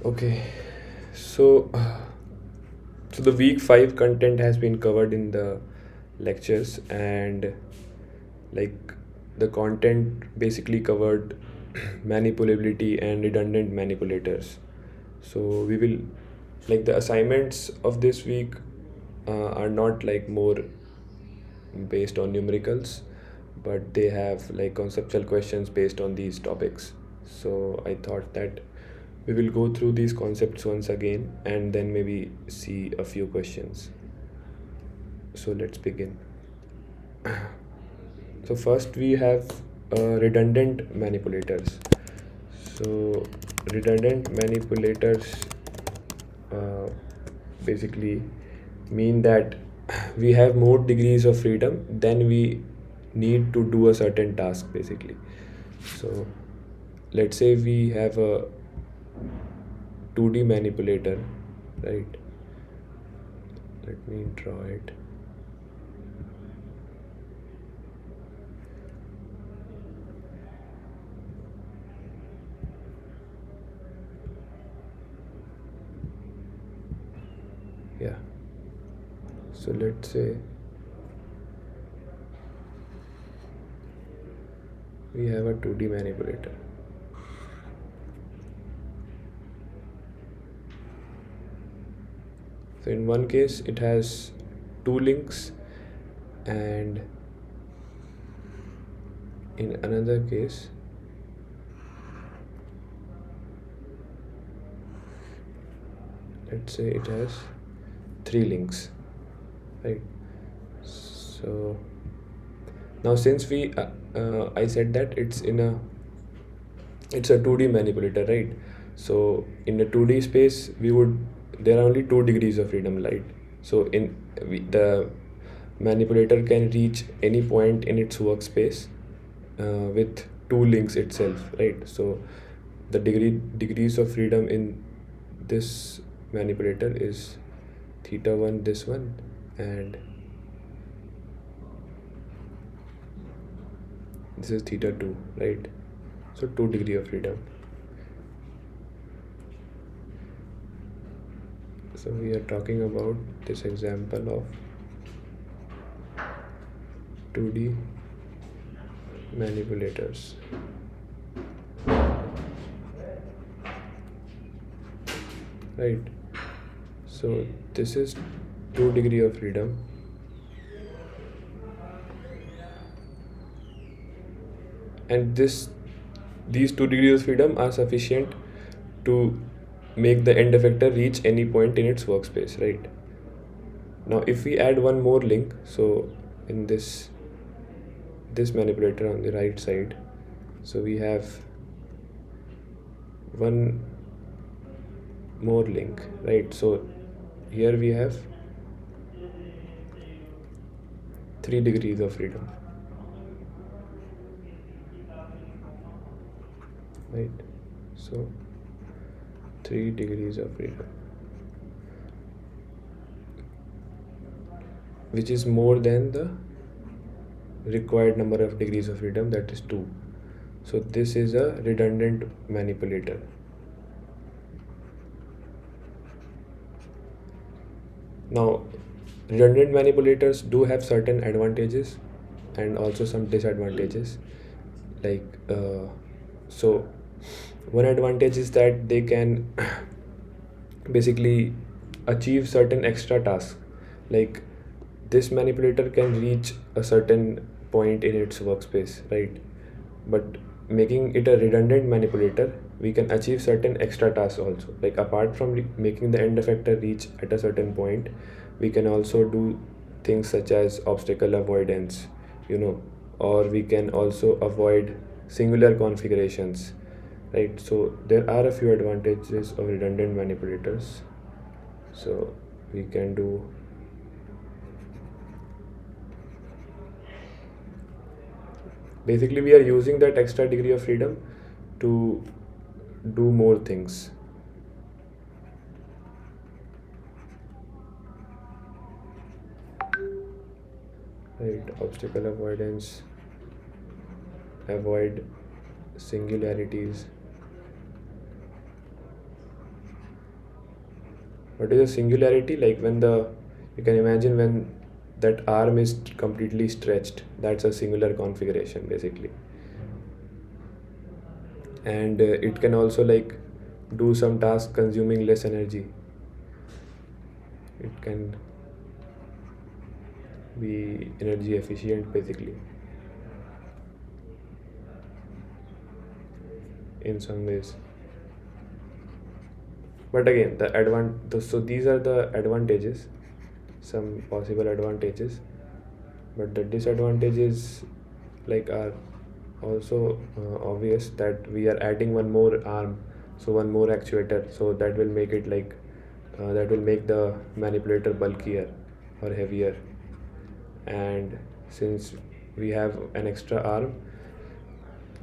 Okay, so so the week 5 content has been covered in the lectures, and like the content basically covered manipulability and redundant manipulators. So we will, like, the assignments of this week are not like more based on numericals, but they have like conceptual questions based on these topics. So I thought that we will go through these concepts once again and then maybe see a few questions. So let's begin. So first we have redundant manipulators. So redundant manipulators uh, basically mean that we have more degrees of freedom than we need to do a certain task basically. So let's say we have a 2D manipulator, right? Let me draw it. Yeah, so let's say we have a 2D manipulator. So in one case it has two links, and in another case let's say it has three links, right? So now since we I said that it's a 2D manipulator, right? So in a 2D space we would, there are only 2 degrees of freedom, right? So the manipulator can reach any point in its workspace with two links itself, right? So the degrees of freedom in this manipulator is theta 1, this one, and this is theta 2, right? So 2 degree of freedom. So we are talking about this example of 2D manipulators, right? So this is 2 degree of freedom, and these 2 degrees of freedom are sufficient to make the end effector reach any point in its workspace, right? Now if we add one more link, so in this manipulator on the right side, so we have one more link, right? So here we have 3 degrees of freedom, right? So 3 degrees of freedom, which is more than the required number of degrees of freedom, that is 2. So this is a redundant manipulator. Now redundant manipulators do have certain advantages and also some disadvantages, like so one advantage is that they can basically achieve certain extra tasks, like this manipulator can reach a certain point in its workspace, right? But making it a redundant manipulator, we can achieve certain extra tasks also, like apart from making the end effector reach at a certain point, we can also do things such as obstacle avoidance, you know, or we can also avoid singular configurations, right? So there are a few advantages of redundant manipulators. So we can do, basically we are using that extra degree of freedom to do more things, right? Obstacle avoidance, avoid singularities, What is a singularity? Like when the you can imagine when that arm is completely stretched, that's a singular configuration basically. And it can also like do some task consuming less energy. It can be energy efficient basically in some ways. But again, so these are the advantages, some possible advantages. But the disadvantages like are also obvious, that we are adding one more arm, so one more actuator, so that will make it like that will make the manipulator bulkier or heavier. And since we have an extra arm,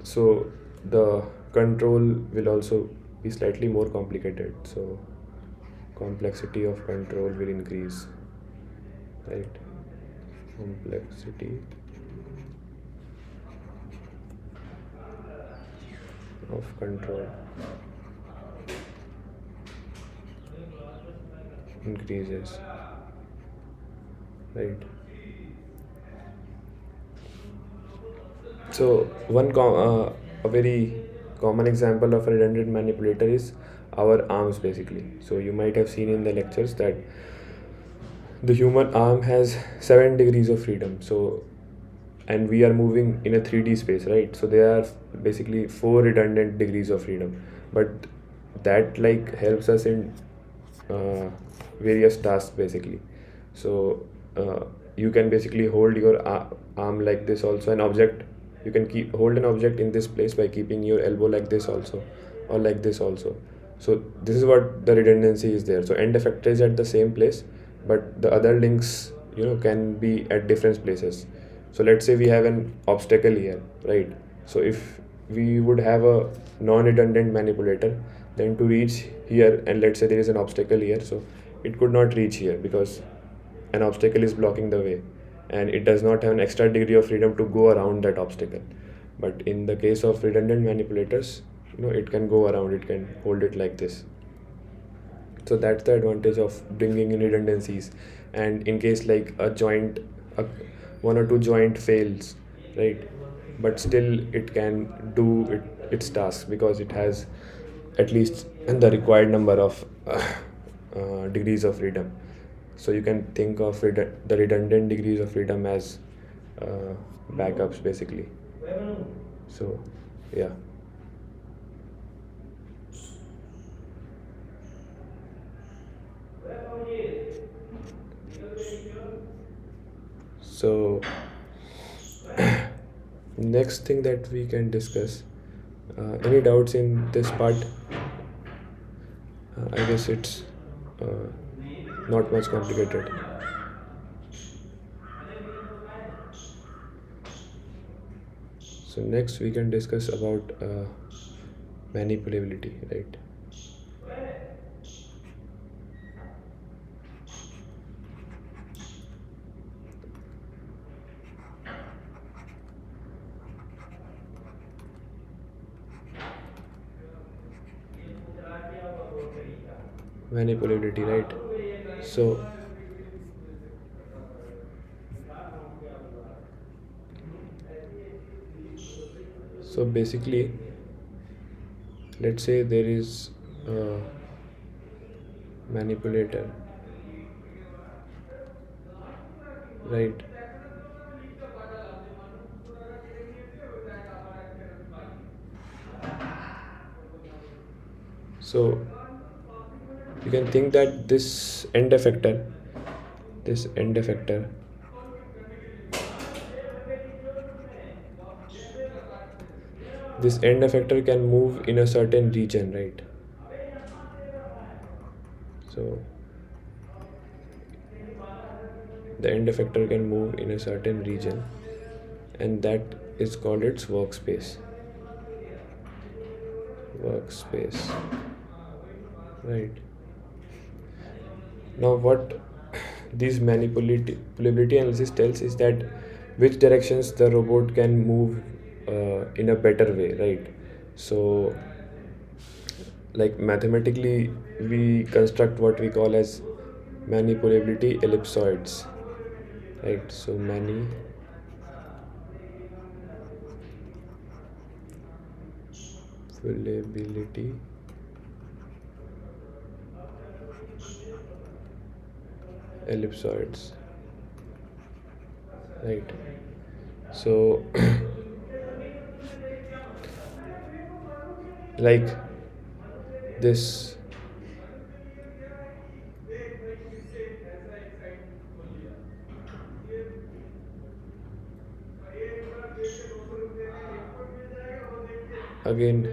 so the control will also be slightly more complicated, so complexity of control will increase, right? Complexity of control increases, right? So a very common example of a redundant manipulator is our arms basically. So you might have seen in the lectures that the human arm has 7 degrees of freedom. So and we are moving in a 3D space, right? So there are basically 4 redundant degrees of freedom, but that like helps us in uh, various tasks basically. So you can basically hold your arm like this also, an object. You can keep hold an object in this place by keeping your elbow like this also, or like this also. So this is what the redundancy is there. So end effector is at the same place, but the other links can be at different places. So let's say we have an obstacle here, right? So if we would have a non-redundant manipulator, then to reach here, and let's say there is an obstacle here, so it could not reach here because an obstacle is blocking the way, and it does not have an extra degree of freedom to go around that obstacle. But in the case of redundant manipulators, it can go around, it can hold it like this. So that's the advantage of bringing in redundancies. And in case like a, one or two joint fails, right, but still it can do its task because it has at least the required number of degrees of freedom. So you can think of the redundant degrees of freedom as backups basically. So yeah. So next thing that we can discuss, any doubts in this part? I guess it's uh, not much complicated. So next we can discuss about manipulability, right? Manipulability, right? So basically, let's say there is a manipulator, right? So you can think that this end effector this end effector can move in a certain region, right? So the end effector can move in a certain region, and that is called its workspace, right? Now what these manipulability analysis tells is that which directions the robot can move in a better way, right? So like mathematically we construct what we call as manipulability ellipsoids, right? So manipulability ellipsoids, right? So like this, again,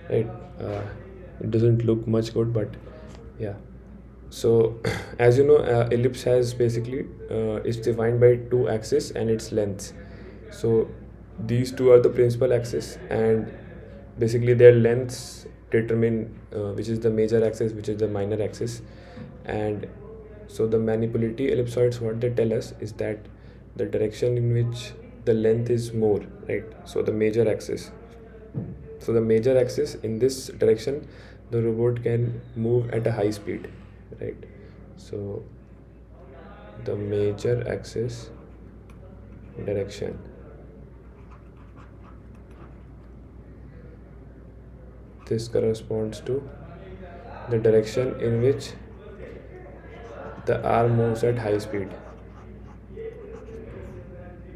right? uh, it doesn't look much good, but yeah. So as you know, ellipse has basically it's defined by two axes and its lengths. So these two are the principal axis, and basically their lengths determine which is the major axis, which is the minor axis. And so the manipulatory ellipsoids, what they tell us is that the direction in which the length is more, right? So the major axis, so the major axis, in this direction the robot can move at a high speed, right? So the major axis direction, this corresponds to the direction in which the arm moves at high speed,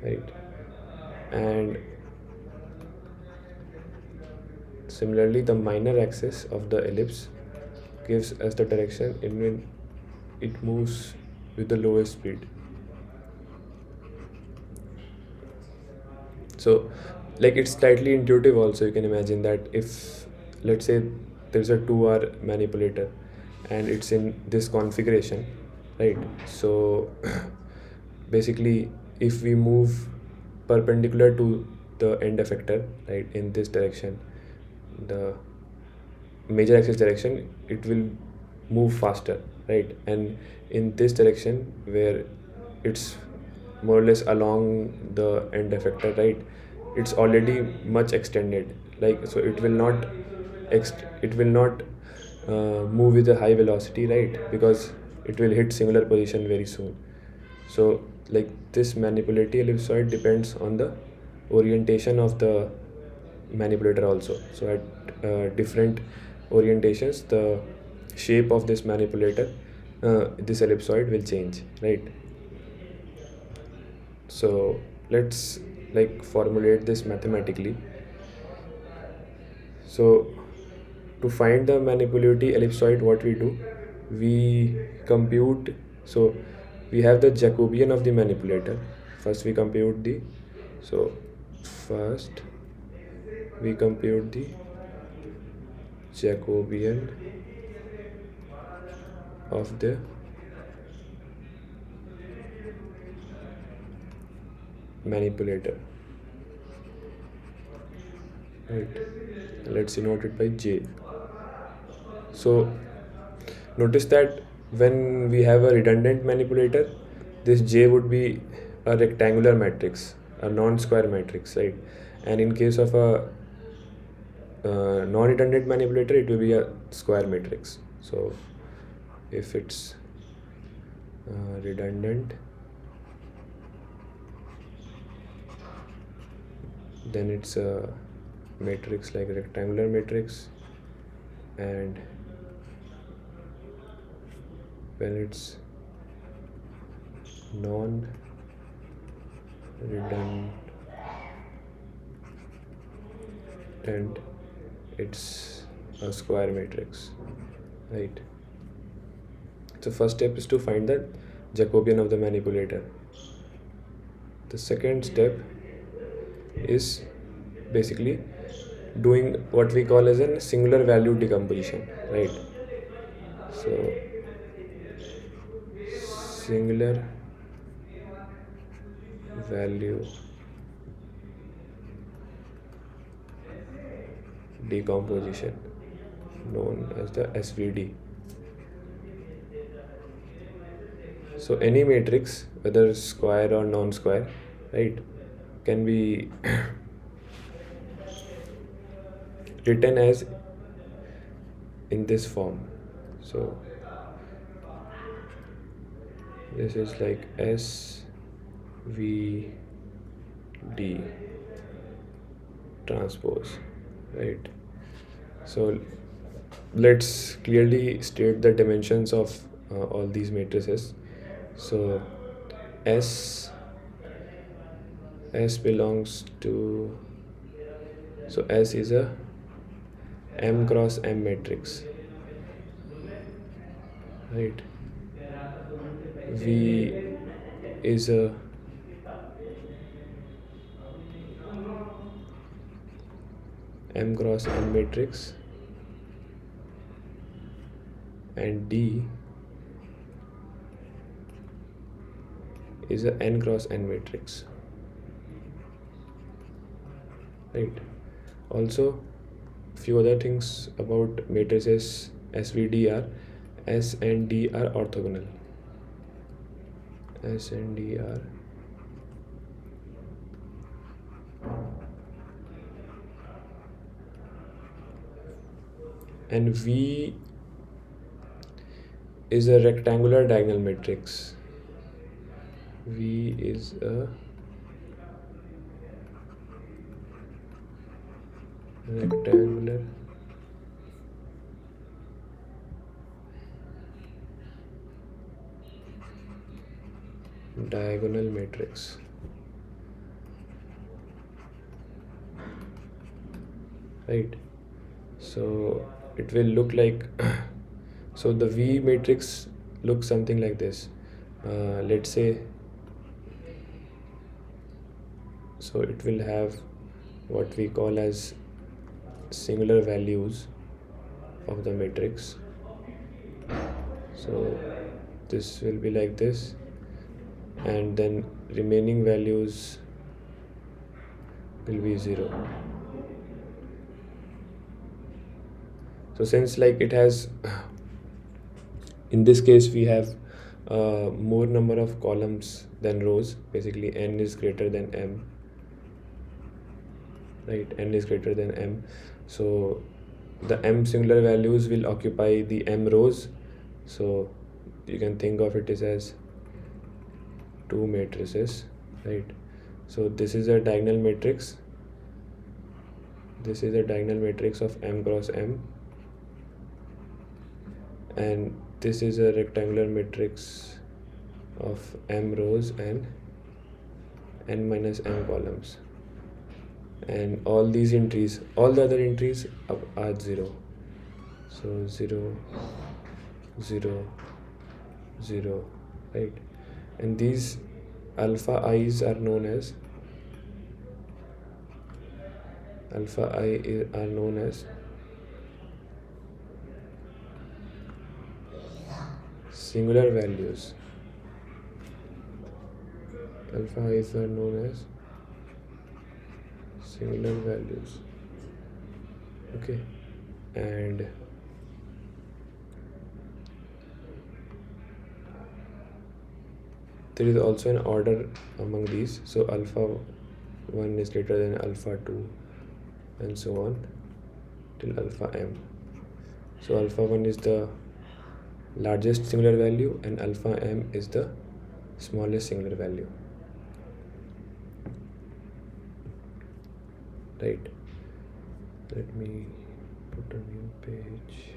right? And similarly the minor axis of the ellipse gives us the direction in which it moves with the lowest speed. So like it's slightly intuitive also. You can imagine that if, let's say, there's a 2R manipulator and it's in this configuration, right? So basically if we move perpendicular to the end effector, right, in this direction, the major axis direction, it will move faster, right? And in this direction where it's more or less along the end effector, right, it's already much extended, like, so it will not move with a high velocity, right, because it will hit similar position very soon. So like this manipulative ellipsoid depends on the orientation of the manipulator also. So at different orientations, the shape of this manipulator, this ellipsoid will change, right? So let's like formulate this mathematically. So to find the manipulative ellipsoid, what we do, we compute. So we have the Jacobian of the manipulator. First we compute the, so first we compute the Jacobian of the manipulator, right? Let's denote it by J. So notice that when we have a redundant manipulator, this J would be a rectangular matrix, a non-square matrix, right? And in case of a non-redundant manipulator, it will be a square matrix. So if it's redundant, then it's a matrix like rectangular matrix, and when it's non-redundant, it's a square matrix, right? So first step is to find the Jacobian of the manipulator. The second step is basically doing what we call as a singular value decomposition, right? So singular value decomposition known as the SVD. So any matrix, whether square or non-square, right, can be written as in this form. So this is like SVD transpose, right? So let's clearly state the dimensions of all these matrices. So S belongs to, so S is a M cross M matrix, right? V is a M cross N matrix, and D is a N cross N matrix, right? Also, few other things about matrices SVD are S and D are orthogonal. S and D are and V is a rectangular diagonal matrix. V is a rectangular diagonal matrix, right? So it will look like so the V matrix looks something like this. Let's say, so it will have what we call as singular values of the matrix. So this will be like this, and then remaining values will be 0. So since like it has in this case we have more number of columns than rows, basically n is greater than m, right? N is greater than m, so the m singular values will occupy the m rows. So you can think of it as two matrices, right? So this is a diagonal matrix, this is a diagonal matrix of m cross m, and this is a rectangular matrix of m rows and n minus m columns, and all these entries, all the other entries are 0. So 0 0 0, right? And these alpha i's are known as singular values. Alpha i's are known as singular values, okay? And there is also an order among these. So alpha 1 is greater than alpha 2, and so on till alpha m. So alpha 1 is the largest singular value and alpha m is the smallest singular value, right? Let me put a new page.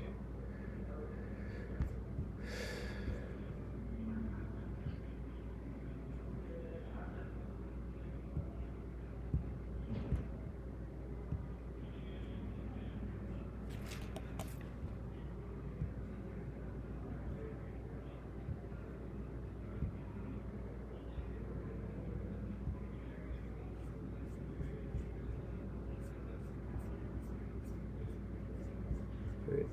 Wait.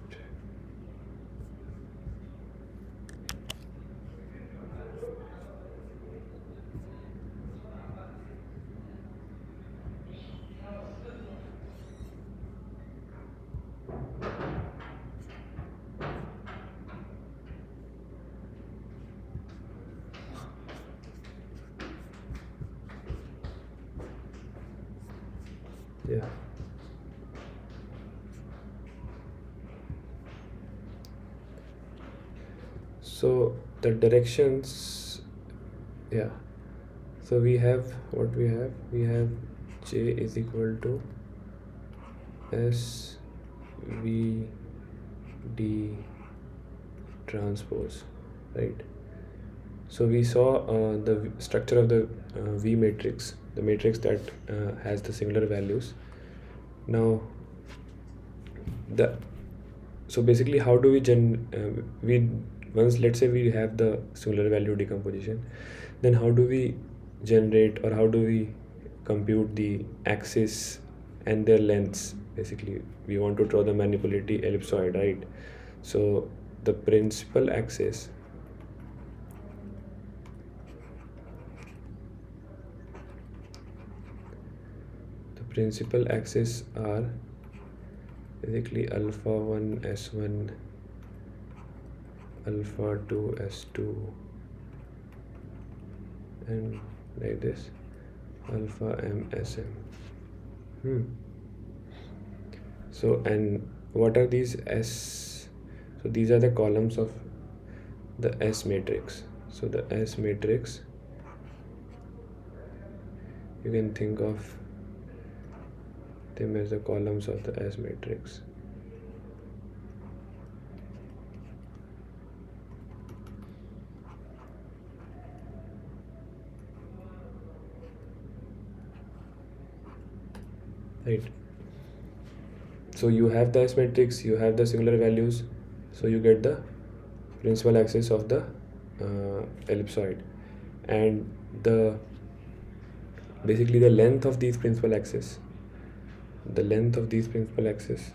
So the directions, yeah. So we have what we have J is equal to S V D transpose, right? So we saw the structure of the V matrix, the matrix that has the singular values. Now the so basically how do we once, let's say, we have the singular value decomposition, then how do we generate, or how do we compute the axis and their lengths? Basically we want to draw the manipulative ellipsoid, right? So the principal axis, are basically alpha 1 s1, alpha 2 s2, and like this, alpha m sm. So, and what are these S? So these are the columns of the S matrix. So the S matrix, you can think of them as the columns of the S matrix. Right. So you have the S matrix, you have the singular values, so you get the principal axis of the ellipsoid, and the basically the length of these principal axis, the length of these principal axis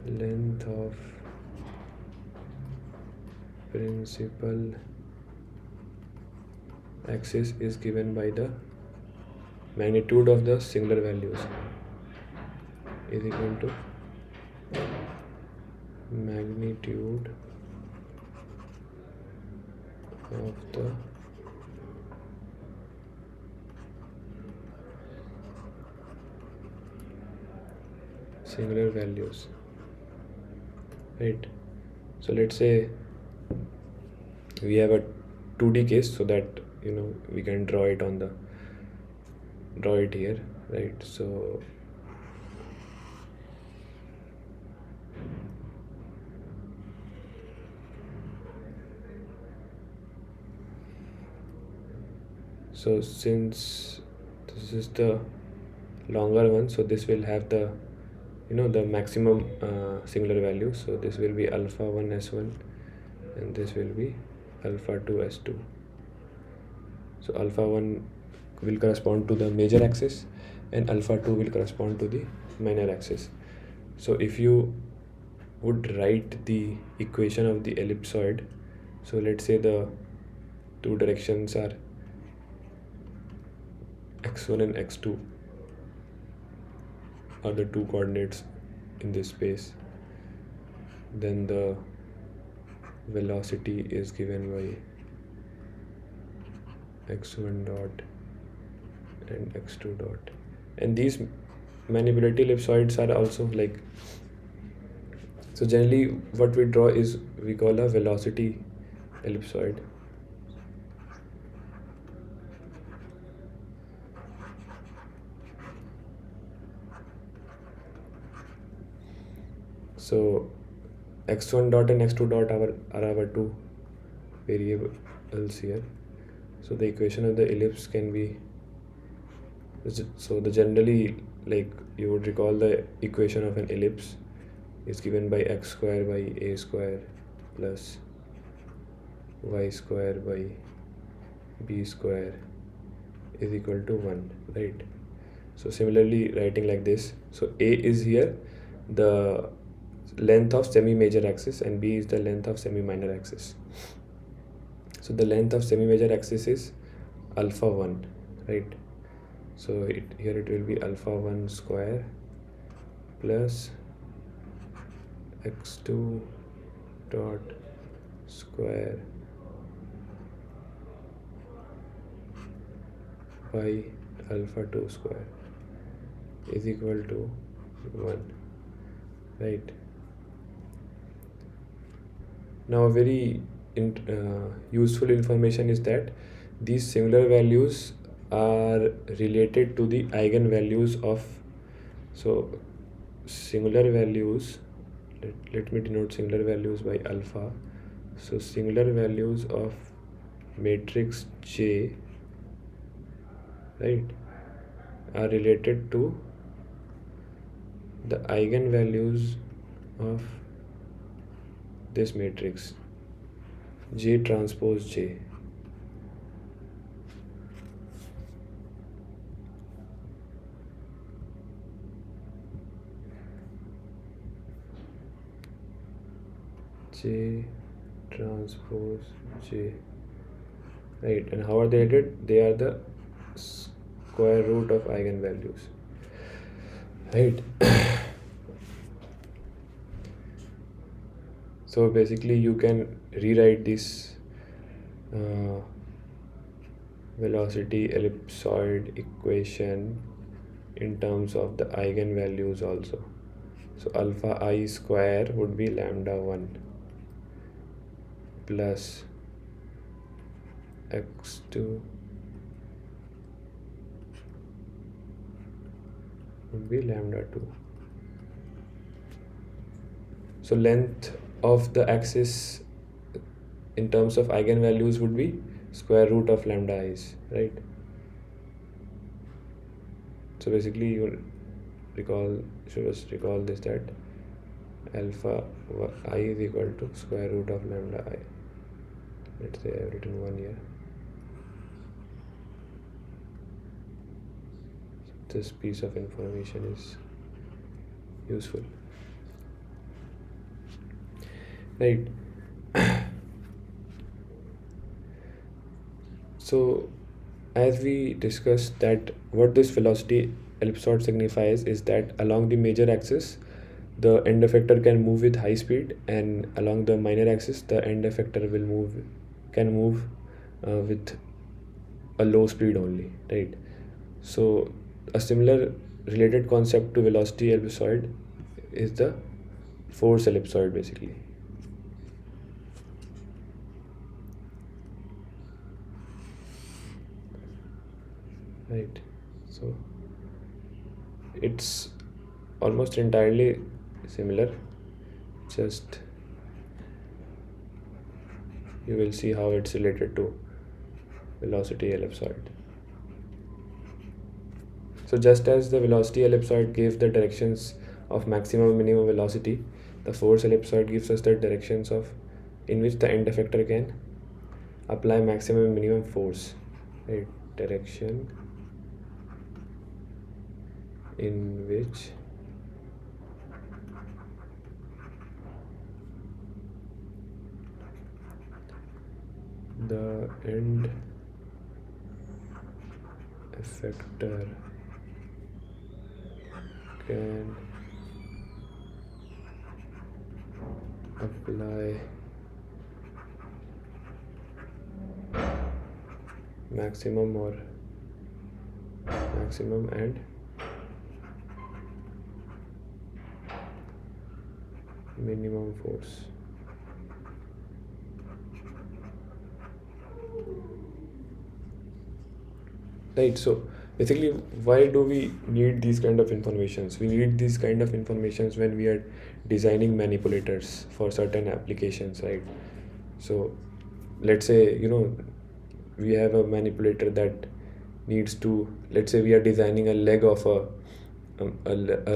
length of principal axis is given by the magnitude of the singular values is equal to magnitude of the singular values, right? So let's say we have a 2D case, so that we can draw it here, right? So since this is the longer one, so this will have the the maximum singular value. So this will be alpha 1 s1, and this will be alpha 2 s2. So alpha 1 will correspond to the major axis, and alpha 2 will correspond to the minor axis. So if you would write the equation of the ellipsoid, so let's say the two directions are x1 and x2 are the two coordinates in this space, then the velocity is given by x1 dot and x2 dot, and these manipulative ellipsoids are also like, so generally what we draw is we call a velocity ellipsoid. So x1 dot and x2 dot are our two variables here. So the equation of the ellipse can be, so the generally, like, you would recall the equation of an ellipse is given by x square by a square plus y square by b square is equal to 1, right? So similarly, writing like this, so a is here the length of semi-major axis, and b is the length of semi-minor axis. So the length of semi-major axis is alpha 1, right? So here it will be alpha 1 square plus x2 dot square by alpha 2 square is equal to 1, right? Now, a very useful information is that these singular values are related to the eigenvalues of, so singular values, let me denote singular values by alpha. So singular values of matrix J, right, are related to the eigenvalues of this matrix J transpose J. J transpose J, right? And how are they related? They are the square root of eigenvalues, right? So basically you can rewrite this uh, velocity ellipsoid equation in terms of the eigenvalues also. So alpha I square would be lambda 1 plus x2 would be lambda 2. So length of the axis in terms of eigenvalues would be square root of lambda i's, right? So basically you should just recall this, that alpha I is equal to square root of lambda I. Let's say I've written 1 here. This piece of information is useful, right? So as we discussed, that what this velocity ellipsoid signifies is that along the major axis the end effector can move with high speed, and along the minor axis the end effector can move with a low speed only, right? So a similar related concept to velocity ellipsoid is the force ellipsoid, basically. Right. So it's almost entirely similar, just you will see how it's related to velocity ellipsoid. So just as the velocity ellipsoid gives the directions of maximum and minimum velocity, the force ellipsoid gives us the directions of in which the end effector can apply maximum and minimum force, right? Direction in which the end effector can apply maximum and minimum force. Right. So basically, why do we need these kind of informations? We need these kind of informations when we are designing manipulators for certain applications, right? So let's say, we have a manipulator that needs to, let's say we are designing a leg of a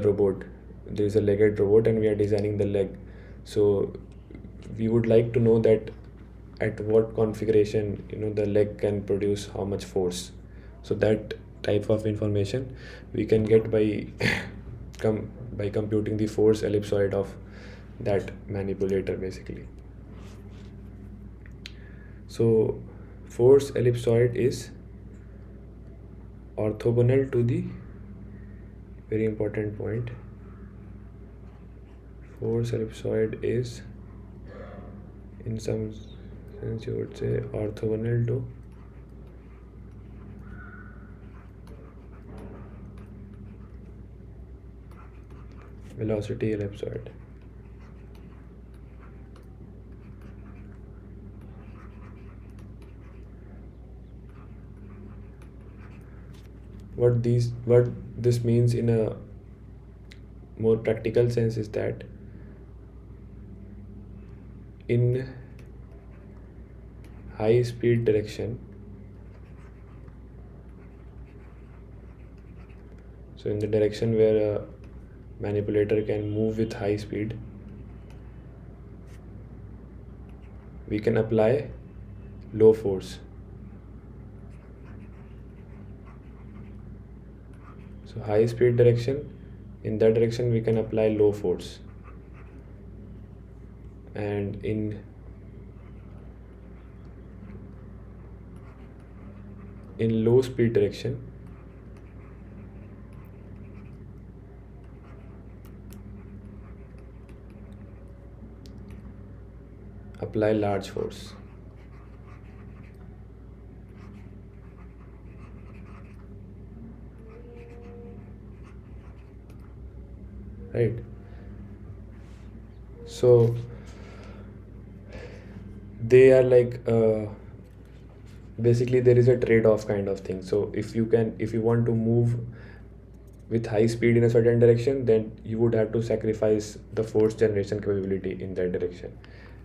robot. There is a legged robot and we are designing the leg. So we would like to know that at what configuration the leg can produce how much force. So that type of information we can get by by computing the force ellipsoid of that manipulator, basically. So force ellipsoid is orthogonal to the, very important point, force ellipsoid is in some sense you would say orthogonal to velocity ellipsoid. what this means in a more practical sense is that in high speed direction, so in the direction where a manipulator can move with high speed, we can apply low force. So high speed direction, in that direction we can apply low force, and in low speed direction apply large force. Right? So they are like basically there is a trade-off kind of thing. So if you want to move with high speed in a certain direction, then you would have to sacrifice the force generation capability in that direction,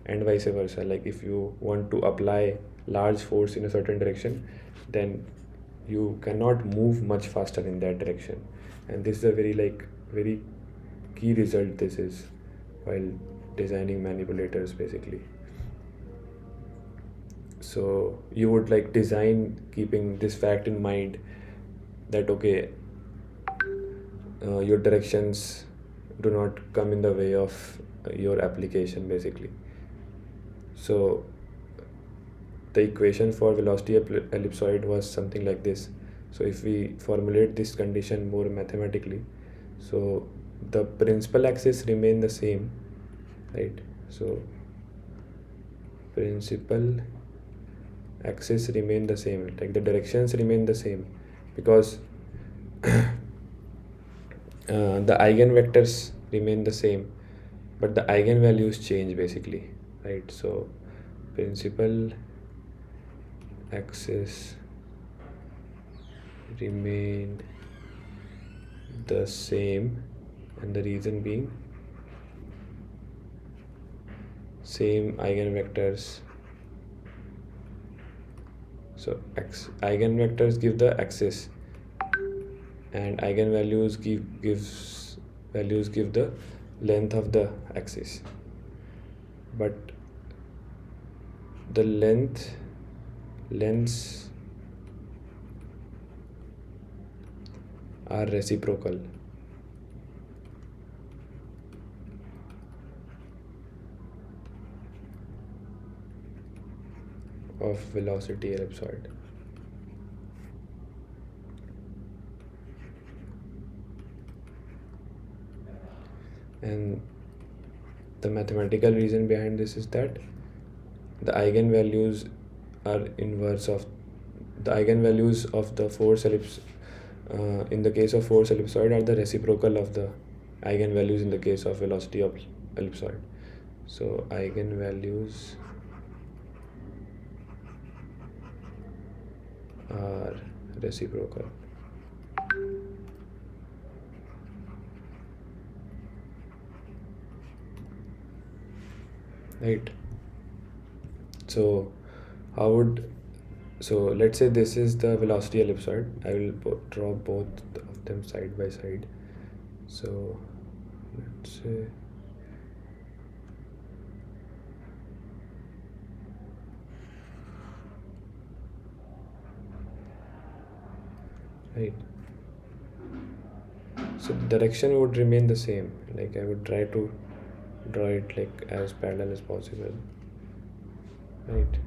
and vice versa. Like if you want to apply large force in a certain direction, then you cannot move much faster in that direction. And this is a very key result this is while designing manipulators basically. So you would like design keeping this fact in mind that okay, your directions do not come in the way of your application basically. So the equation for velocity ellipsoid was something like this. So if we formulate this condition more mathematically, so the principal axis remain the same, right? So principal axis remain the same, like the directions remain the same, because the eigenvectors remain the same, but the eigenvalues change basically, right? So principal axis remain the same, and the reason being same eigenvectors. So eigenvectors give the axis, and eigenvalues give the length of the axis, but the lengths are reciprocal of velocity ellipsoid. And the mathematical reason behind this is that the eigenvalues are inverse of the eigenvalues of the force ellipse in the case of force ellipsoid are the reciprocal of the eigenvalues in the case of velocity of ellipsoid. So eigenvalues are reciprocal. Right? So let's say this is the velocity ellipsoid. I will draw both of them side by side. So let's say right. So the direction would remain the same. Like I would try to draw it like as parallel as possible, right?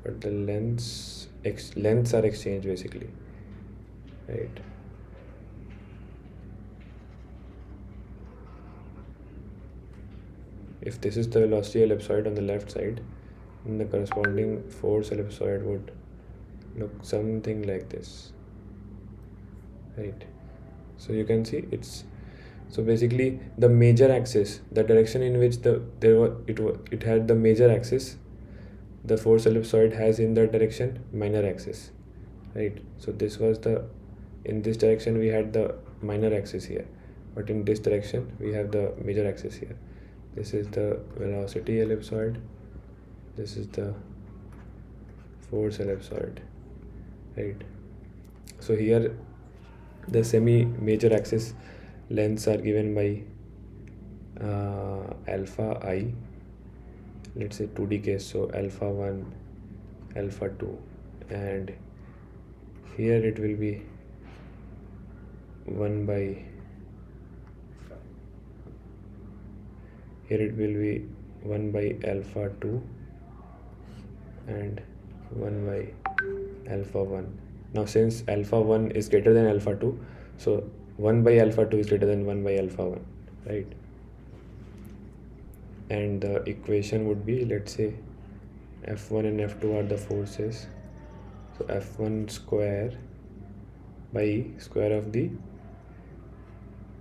But the lengths are exchanged basically, right? If this is the velocity ellipsoid on the left side, then the corresponding force ellipsoid would look something like this, right? So you can see so basically the major axis, the direction in which it had the major axis, the force ellipsoid has in that direction minor axis, right? So this was the, in this direction we had the minor axis here, but in this direction we have the major axis here. This is the velocity ellipsoid, this is the force ellipsoid, right? So here the semi major axis lengths are given by alpha I, let's say 2D case, so alpha 1, alpha 2, and here it will be 1 by, here it will be 1 by alpha 2 and 1 by alpha 1. Now since alpha 1 is greater than alpha 2, so 1 by alpha 2 is greater than 1 by alpha 1, right? And the equation would be, let's say F1 and F2 are the forces, so F1 square by square of the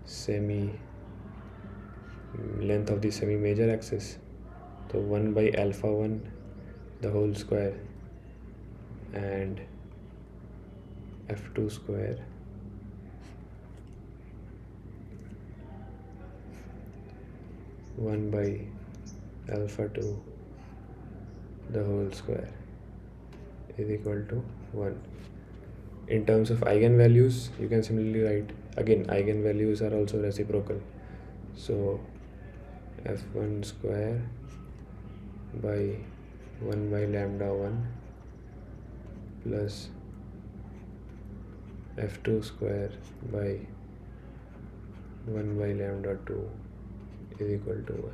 semi length of the semi major axis, so 1 by alpha 1 the whole square, and F2 square one by alpha 2 the whole square is equal to 1. In terms of eigenvalues, you can similarly write, again eigenvalues are also reciprocal, so f1 square by 1 by lambda 1 plus f2 square by 1 by lambda 2 is equal to 1,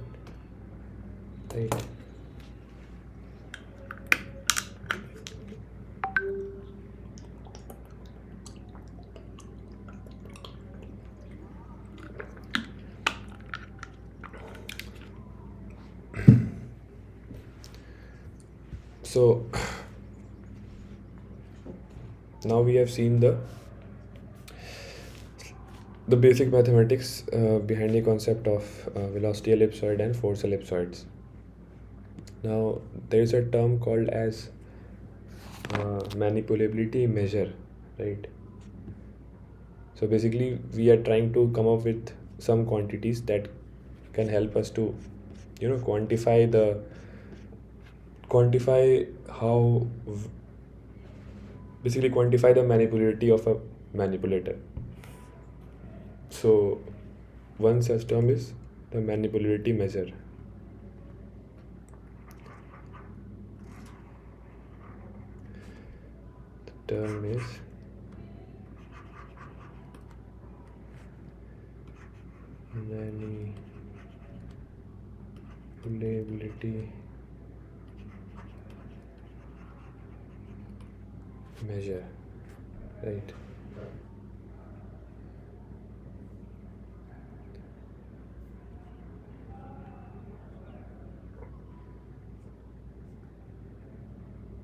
right? So now we have seen the basic mathematics behind the concept of velocity ellipsoid and force ellipsoids. Now there is a term called as manipulability measure, right? So basically we are trying to come up with some quantities that can help us to quantify how basically quantify the manipulability of a manipulator. So one such term is the manipulability measure. The term is manipulability measure, right?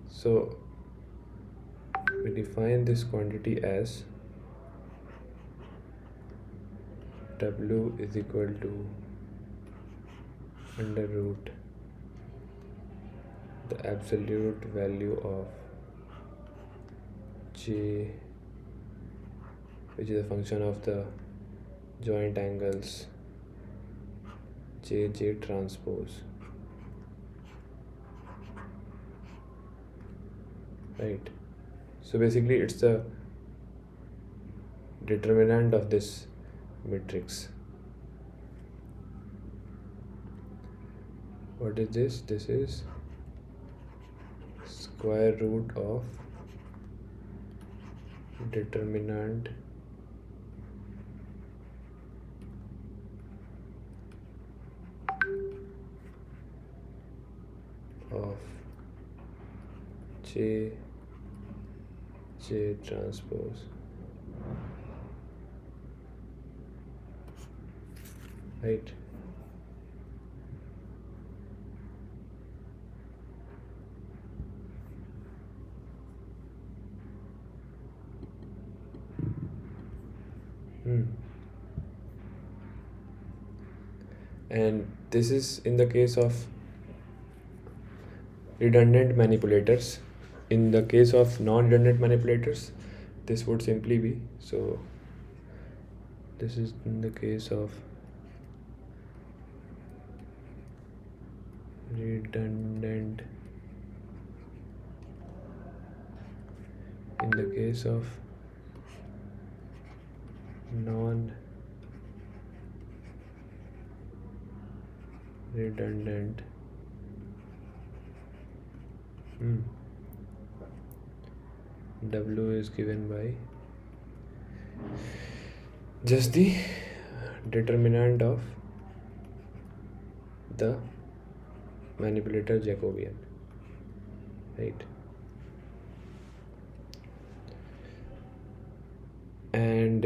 So we define this quantity as W is equal to under root the absolute value of J, which is a function of the joint angles J transpose, right? So basically it's the determinant of this matrix. What is this? This is square root of determinant of J transpose, right? And this is in the case of redundant manipulators, In the case of non-redundant manipulators, this would simply be, so this is in the case of redundant, in the case of non-redundant, W is given by just the determinant of the manipulator Jacobian, right? And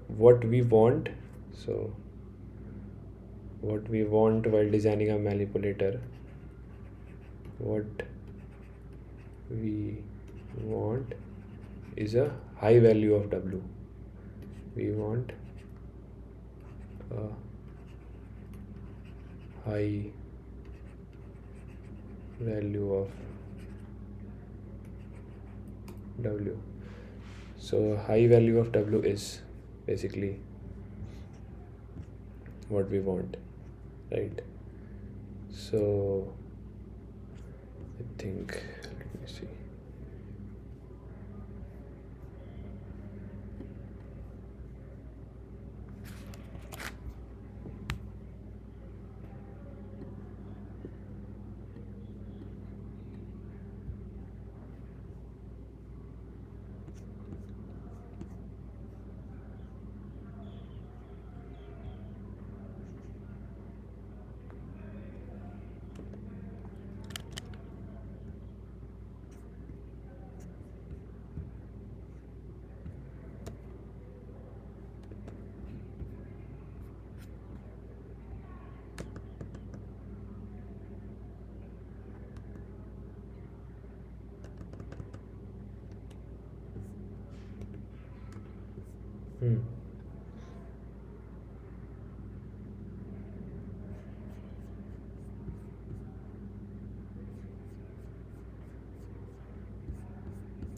what we want, so what we want while designing a manipulator, what we want is a high value of W. We want a high value of W. So high value of W is basically what we want, right? So I think, let me see.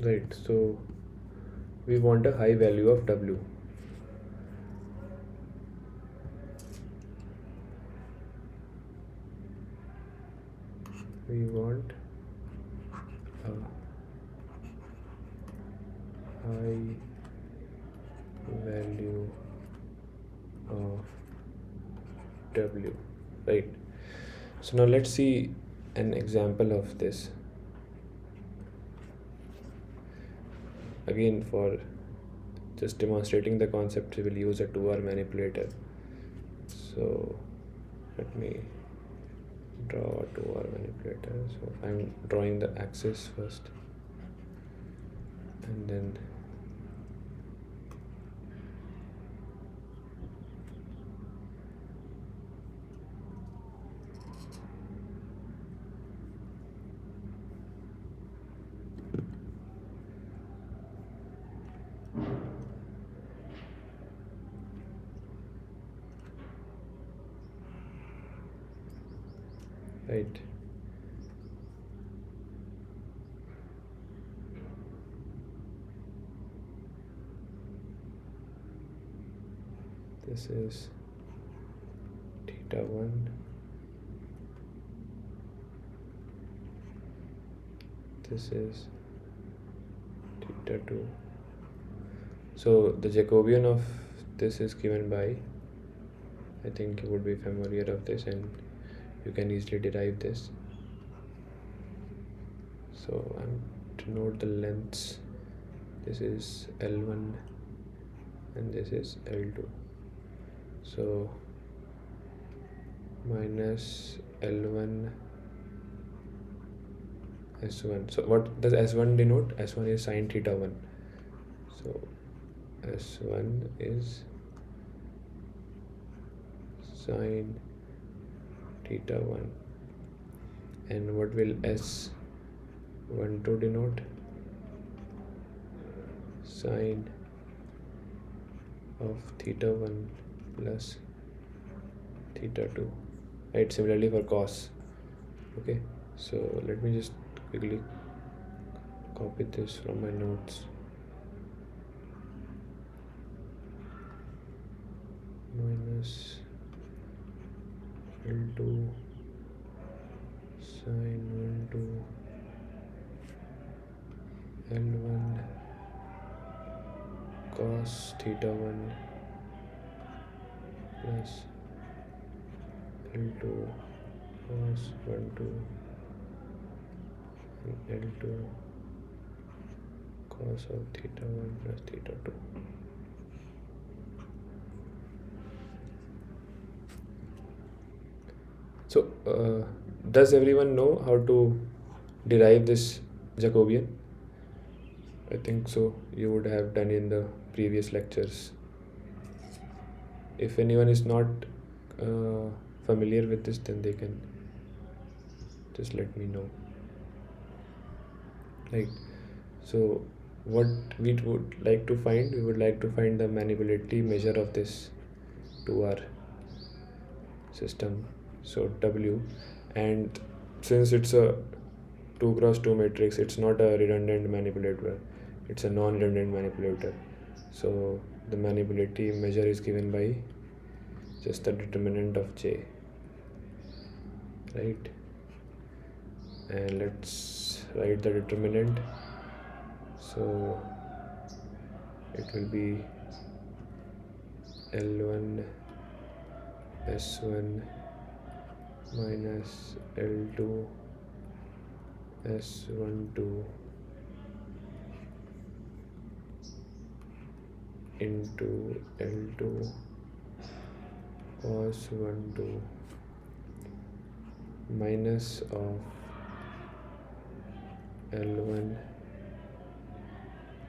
Right, so we want a high value of W. We want a high value of W, right? So now let's see an example of this. Again, for just demonstrating the concept, we will use a 2R manipulator. So let me draw a 2R manipulator. So I'm drawing the axis first, and then right. This is θ1, this is θ2. So the Jacobian of this is given by, I think you would be familiar of this and you can easily derive this. So I'm to note the lengths. This is L1 and this is L2. So minus L1 S1. So what does S1 denote? S1 is sine θ1. So S1 is sine θ1. And what will S12 denote? Sine of θ1 plus θ2. Right, similarly for cos. Okay, so let me just quickly copy this from my notes. Minus L2 sine 1 to L1 cos theta 1 plus L2 cos 1 to L2 cos of theta 1 plus theta 2. So, does everyone know how to derive this Jacobian? I think so. You would have done in the previous lectures. If anyone is not familiar with this, then they can just let me know. Right. So, what we would like to find, we would like to find the manipulative measure of this 2R system. So W, and since it's a 2 cross 2 matrix, it's not a redundant manipulator, it's a non-redundant manipulator. So the manipulative measure is given by just the determinant of J, right? And let's write the determinant. So it will be L1 S1 minus L2 S12 into L2 cos 12 minus of L1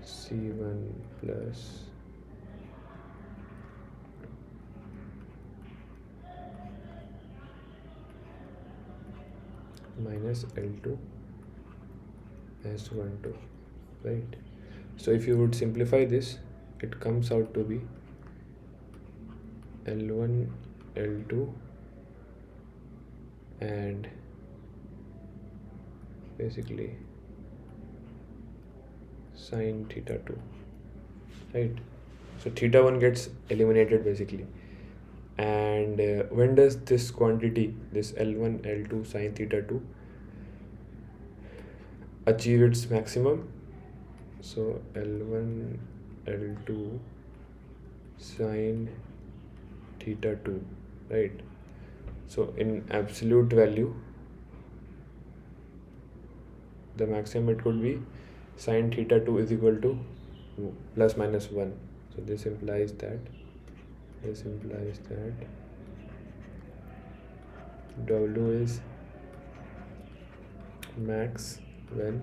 C1 plus minus L2 S12, right? So if you would simplify this, it comes out to be L1 L2 and basically sine theta 2, right? So theta 1 gets eliminated basically. And when does this quantity, this L1 L2 sine theta 2, achieve its maximum? So L1 L2 sine theta 2, right? So in absolute value, the maximum it could be sine theta 2 is equal to plus minus 1. So this implies that W is max when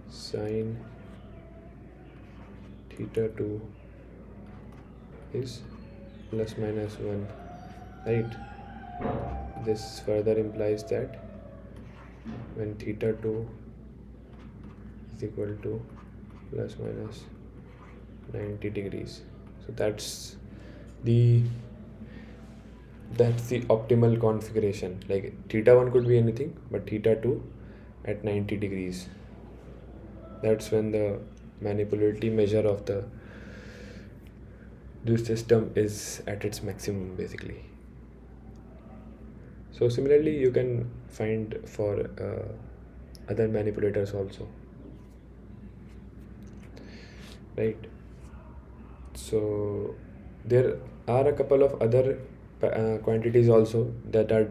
sine theta 2 is plus minus 1, right? This further implies that when theta 2 is equal to plus minus 90 degrees. So that's the optimal configuration. Like theta 1 could be anything, but theta 2 at 90 degrees. That's when the manipulative measure of this system is at its maximum basically. So similarly you can find for other manipulators also, right? So there are a couple of other quantities also that are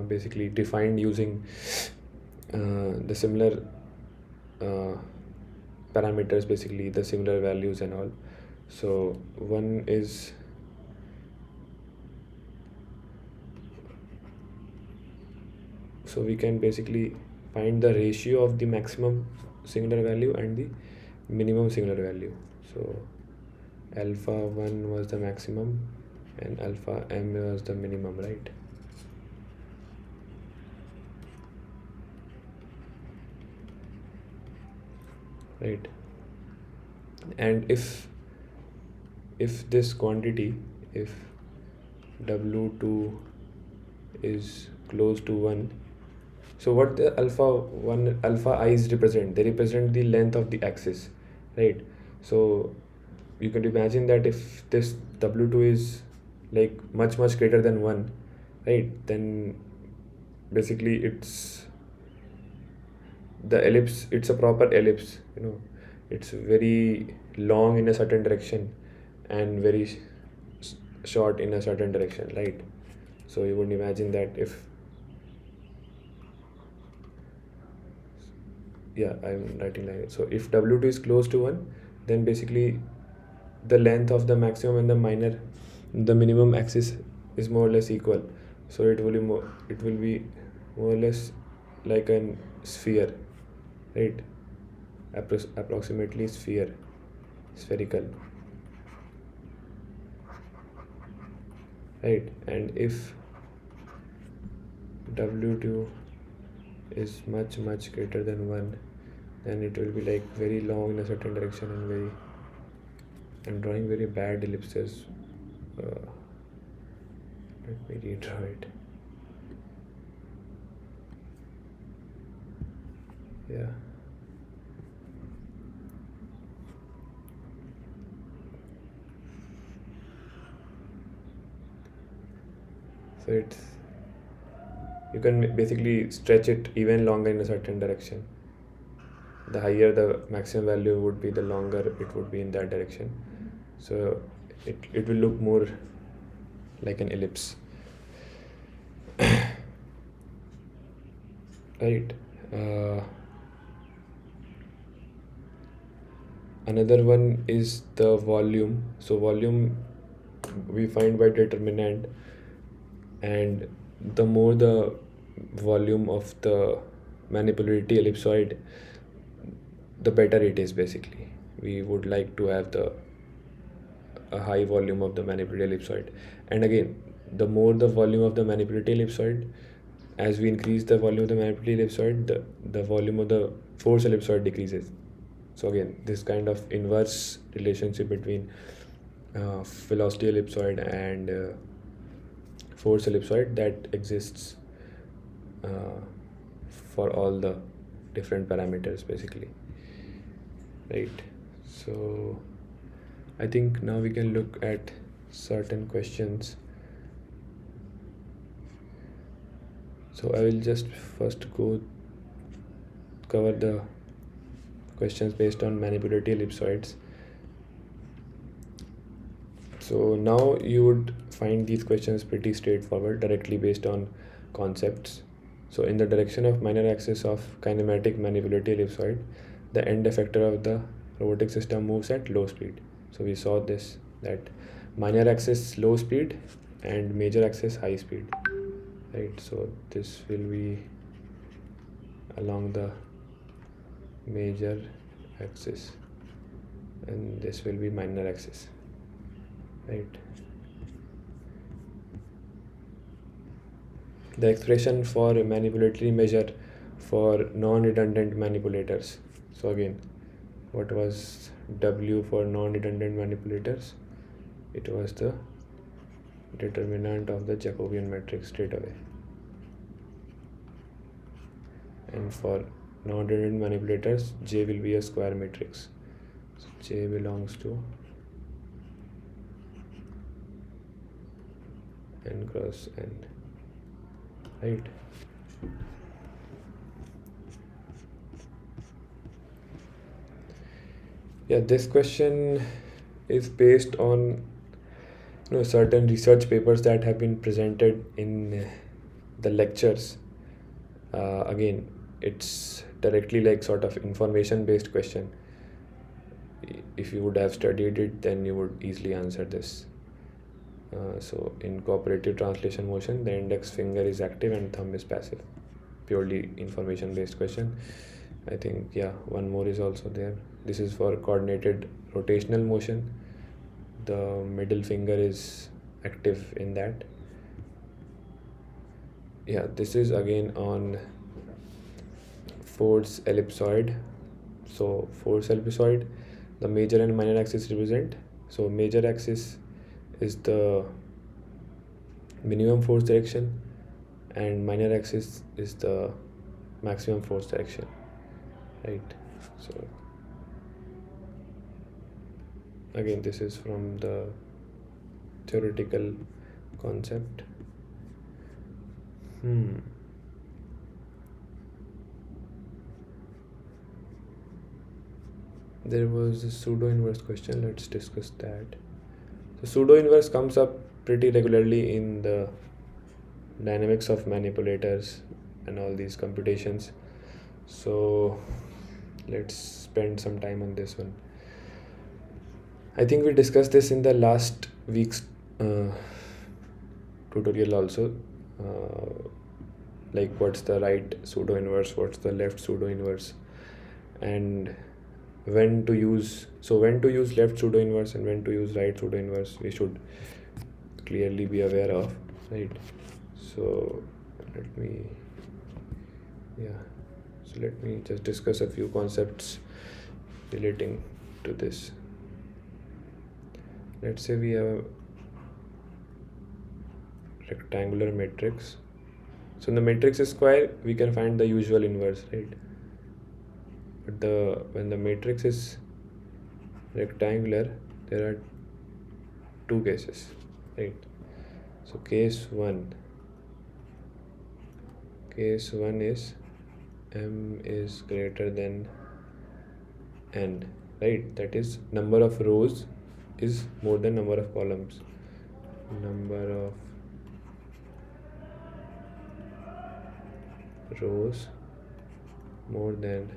basically defined using the similar parameters, basically the similar values and all. So one is so we can basically find the ratio of the maximum singular value and the minimum singular value. So alpha 1 was the maximum and alpha m was the minimum, right? Right. And if this quantity, if W2 is close to 1, So what the alpha 1 alpha i's represent? They represent the length of the axis, right? So you can imagine that if this w2 is like much greater than 1, right, then basically it's a proper ellipse, it's very long in a certain direction and very short in a certain direction, right? So you would imagine that if, yeah, I'm writing like it. So if w2 is close to 1, then basically the length of the maximum and the minimum axis is more or less equal. So it will be more or less like an sphere, right? Approximately spherical, right? And if w2 is much greater than 1, then it will be like very long in a certain direction and I'm drawing very bad ellipses. uh, Let me redraw it. Yeah. So you can basically stretch it even longer in a certain direction. The higher the maximum value would be, the longer it would be in that direction. So it will look more like an ellipse. Right. Uh, Another one is the volume. So volume we find by determinant, and the more the volume of the manipulatory ellipsoid, the better it is. Basically, we would like to have the a high volume of the manipulated ellipsoid. And again, the more the volume of the manipulated ellipsoid, as we increase the volume of the manipulated ellipsoid, the volume of the force ellipsoid decreases. So again, this kind of inverse relationship between velocity ellipsoid and force ellipsoid that exists uh, for all the different parameters, basically, right? So I think now we can look at certain questions. So I will just first go cover the questions based on manipulative ellipsoids. So now you would find these questions pretty straightforward, directly based on concepts. So in the direction of minor axis of kinematic manipulative ellipsoid, the end effector of the robotic system moves at low speed. So we saw this, that minor axis low speed and major axis high speed, right? So this will be along the major axis and this will be minor axis, right? The expression for a manipulatory measure for non-redundant manipulators. So again, what was W for non-redundant manipulators? It was the determinant of the Jacobian matrix straight away. And for non-redundant manipulators, J will be a square matrix. So J belongs to n cross n, right? Yeah, this question is based on certain research papers that have been presented in the lectures. Again, it's directly like sort of information based question. If you would have studied it, then you would easily answer this. So in cooperative translation motion, the index finger is active and thumb is passive. Purely information based question. I think, yeah, one more is also there. This is for coordinated rotational motion. The middle finger is active in that. Yeah, this is again on force ellipsoid. So force ellipsoid, the major and minor axis represent. So major axis is the minimum force direction and minor axis is the maximum force direction, right? So again, this is from the theoretical concept. There was a pseudo inverse question. Let's discuss that. So pseudo inverse comes up pretty regularly in the dynamics of manipulators and all these computations. So let's spend some time on this one. I think we discussed this in the last week's tutorial also. Like what's the right pseudo inverse, what's the left pseudo inverse, and when to use left pseudo inverse and when to use right pseudo inverse, we should clearly be aware of, right? So let me just discuss a few concepts relating to this. Let's say we have a rectangular matrix. So in the matrix square we can find the usual inverse, right? But when the matrix is rectangular, there are two cases, right? So case one is m is greater than n, right? That is, number of rows is more than number of columns. Number of rows more than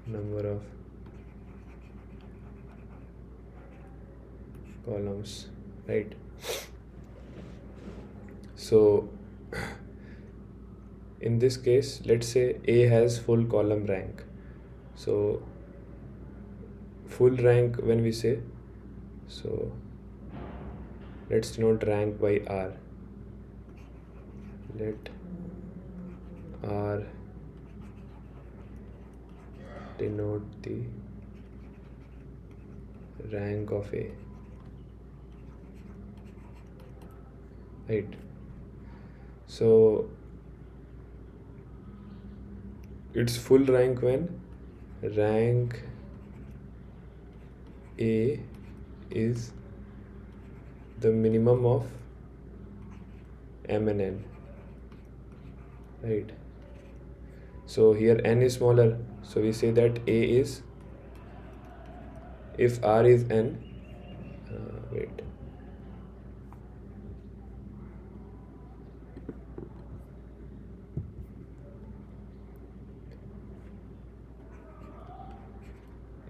number of columns, right? So in this case, let's say A has full column rank. So full rank, when we say, so let's denote rank by R. Let R denote the rank of A, right? So it's full rank when rank A is the minimum of m and n, right? So here n is smaller, so we say that A is, if R is n, wait,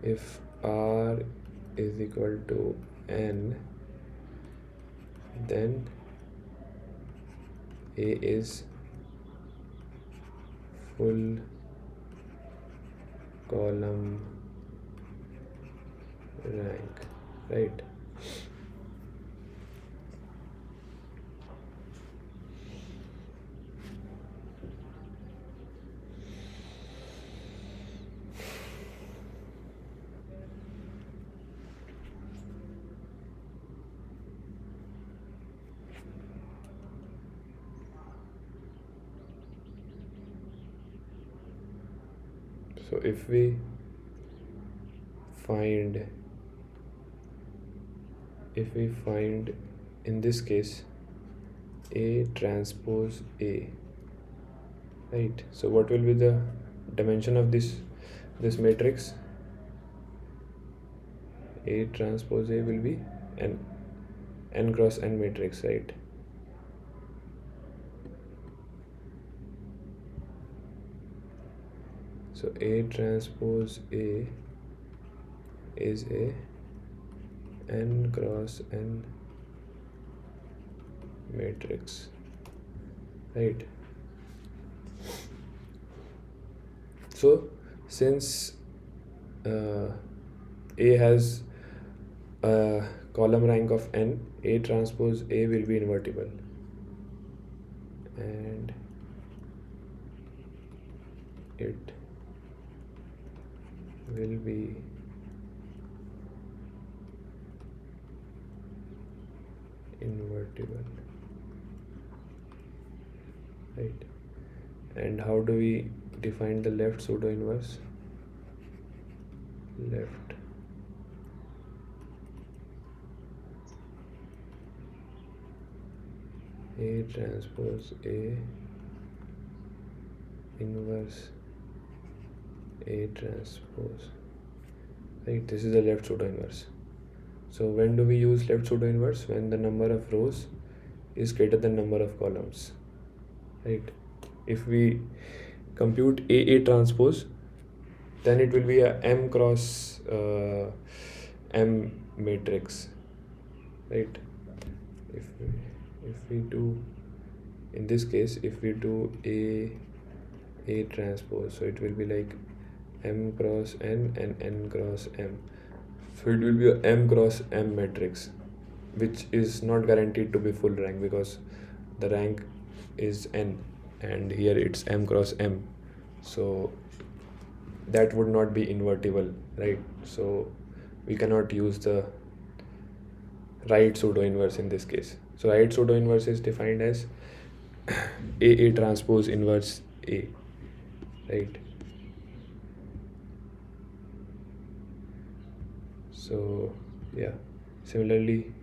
if R is equal to n, then A is full column rank, right? So if we find in this case A transpose A, right? So what will be the dimension of this matrix? A transpose A will be an n cross n matrix, right? So A transpose A is a n cross n matrix, right? So since A has a column rank of n, A transpose A will be invertible, and it will be invertible, right? And how do we define the left pseudo inverse? Left A transpose A inverse A transpose. Right, this is the left pseudo inverse. So when do we use left pseudo inverse? When the number of rows is greater than number of columns. Right, if we compute A transpose, then it will be a M cross M matrix. Right, if we do, in this case, if we do A transpose, so it will be like M cross N and N cross M. So it will be a M cross M matrix, which is not guaranteed to be full rank because the rank is N and here it's M cross M. So that would not be invertible, right? So we cannot use the right pseudo inverse in this case. So right pseudo inverse is defined as A transpose inverse A, right? So yeah, similarly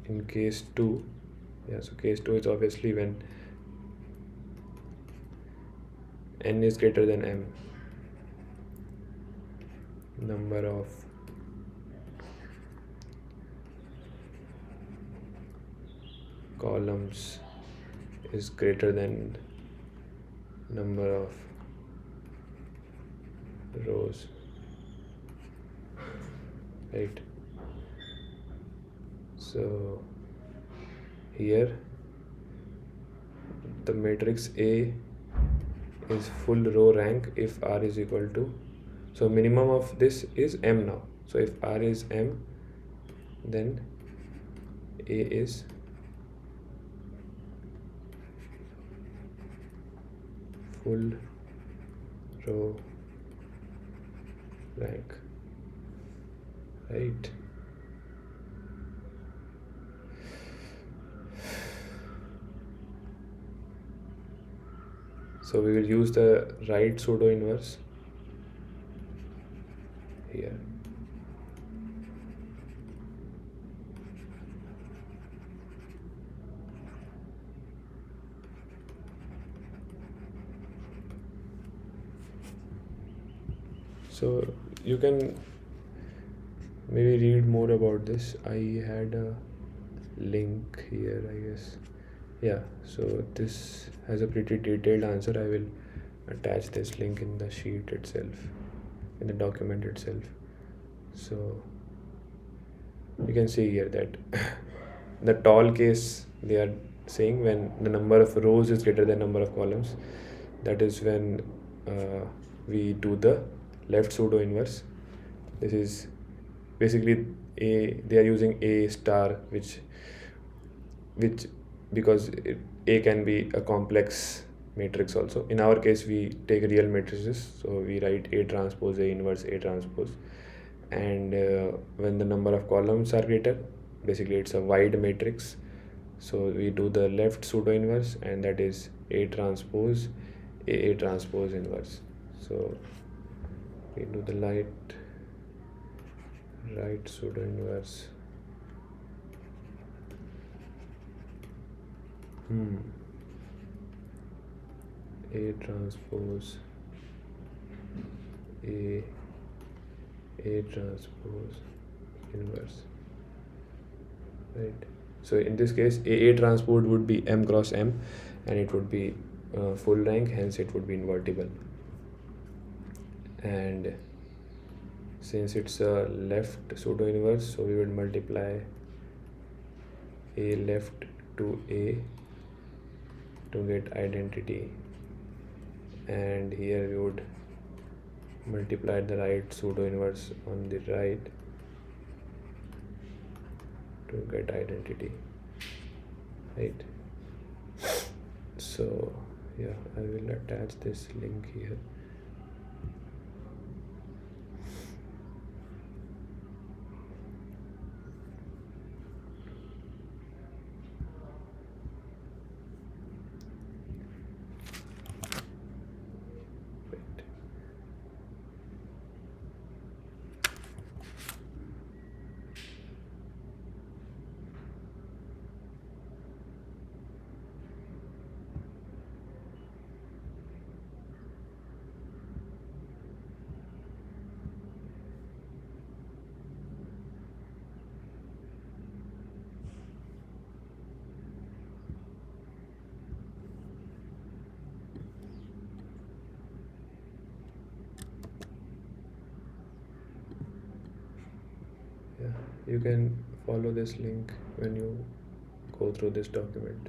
in case 2, yeah, so case 2 is obviously when N is greater than M, number of columns is greater than number of rows, right? So here the matrix A is full row rank if R is equal to, so minimum of this is M now. So if R is M, then A is full row rank, right? So we will use the right pseudo inverse here. So you can maybe read more about this. I had a link here, I guess. Yeah, so this has a pretty detailed answer. I will attach this link in the sheet itself, in the document itself. So you can see here that the tall case, they are saying when the number of rows is greater than number of columns, that is when we do the left pseudo inverse. This is basically they are using A star, which because A can be a complex matrix also. In our case, we take real matrices, so we write A transpose A inverse A transpose, and when the number of columns are greater, basically it's a wide matrix, so we do the left pseudo inverse, and that is A transpose A transpose inverse. So we do the right pseudo inverse. A transpose A transpose inverse, right? So in this case, A transpose would be M cross M, and it would be full rank, hence it would be invertible. And since it's a left pseudo inverse, so we would multiply A left to A to get identity, and here we would multiply the right pseudo inverse on the right to get identity, right? So yeah, I will attach this link here. you can follow this link when you go through this document.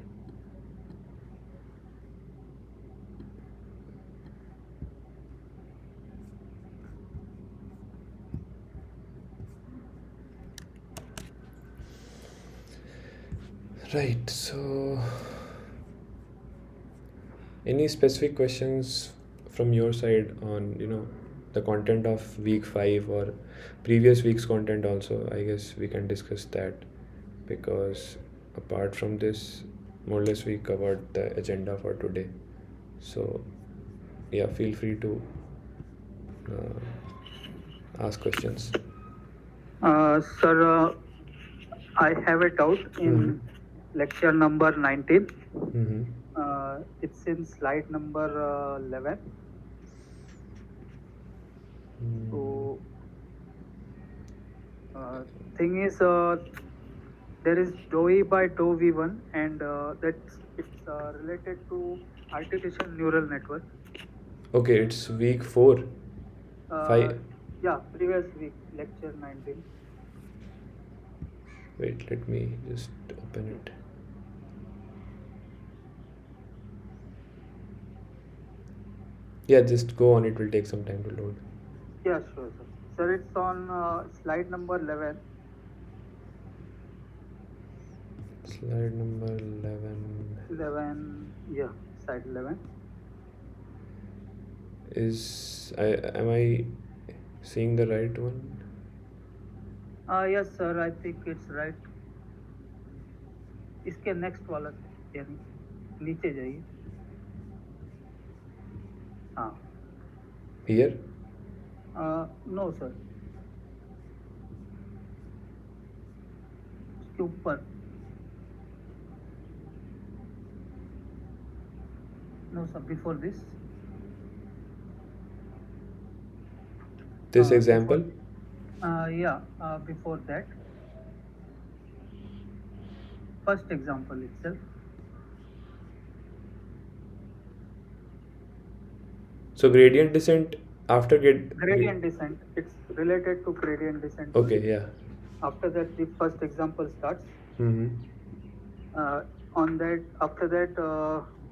Right, so any specific questions from your side on, the content of week 5 or previous week's content also? I guess we can discuss that because apart from this, more or less we covered the agenda for today. So, yeah, feel free to ask questions. Sir, I have a doubt Mm-hmm. in lecture number 19. Mm-hmm. It's in slide number 11. So, thing is, there is dou E by dou V1, and it's related to artificial neural network. Okay, it's week 4. Uh, 5. yeah, previous week, lecture 19. Wait, let me just open it. Yeah, just go on. It will take some time to load. Yeah, sure, sir. Sir, it's on slide number 11. Slide number 11 yeah, slide 11. am I seeing the right one? Yes, sir, I think it's right. इसके next वाला यानी नीचे जाइए. हाँ. Here? No sir, इसके ऊपर. No sir, before this. This example? Yeah, before that. First example itself. So gradient descent after Gradient descent. It's related to gradient descent. Okay, yeah. After that, the first example starts. Mm-hmm. After that,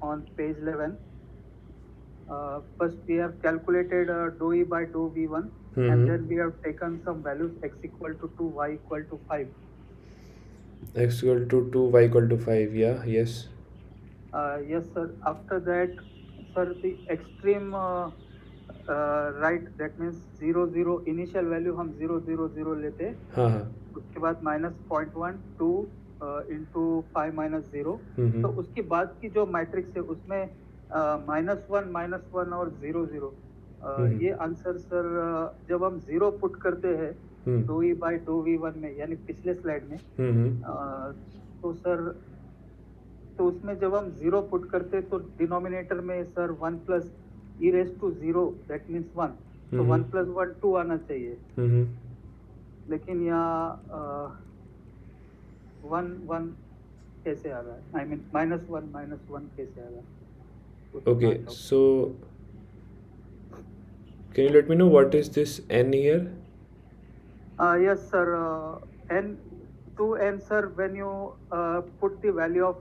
on page 11, first we have calculated dou E by dou V1, and then we have taken some values x equal to 2, y equal to 5. X equal to 2, y equal to 5. Yeah, yes. Yes, sir. After that, sir, the extreme right, that means 0 0 initial value हम 0 0 0 लेते हैं. हाँ हाँ. उसके बाद -0.1 2 into 5 minus 0. तो उसके बाद की जो मैट्रिक्स है उसमें -1 और 0 0. ये आंसर सर जब हम 0 पुट करते हैं dou E by dou V1 में, यानी पिछले स्लाइड में, तो सर तो उसमें जब हम 0 पुट करते तो डिनोमिनेटर में sir 1 plus e raised to 0, that means 1. तो 1 प्लस 1 2 आना चाहिए. लेकिन यहाँ 1 1 कैसे आ रहा है? आई मीन -1 कैसे आ रहा है? Okay, so can you let me know what is this n here? Yes, sir. N to n, sir, when you put the value of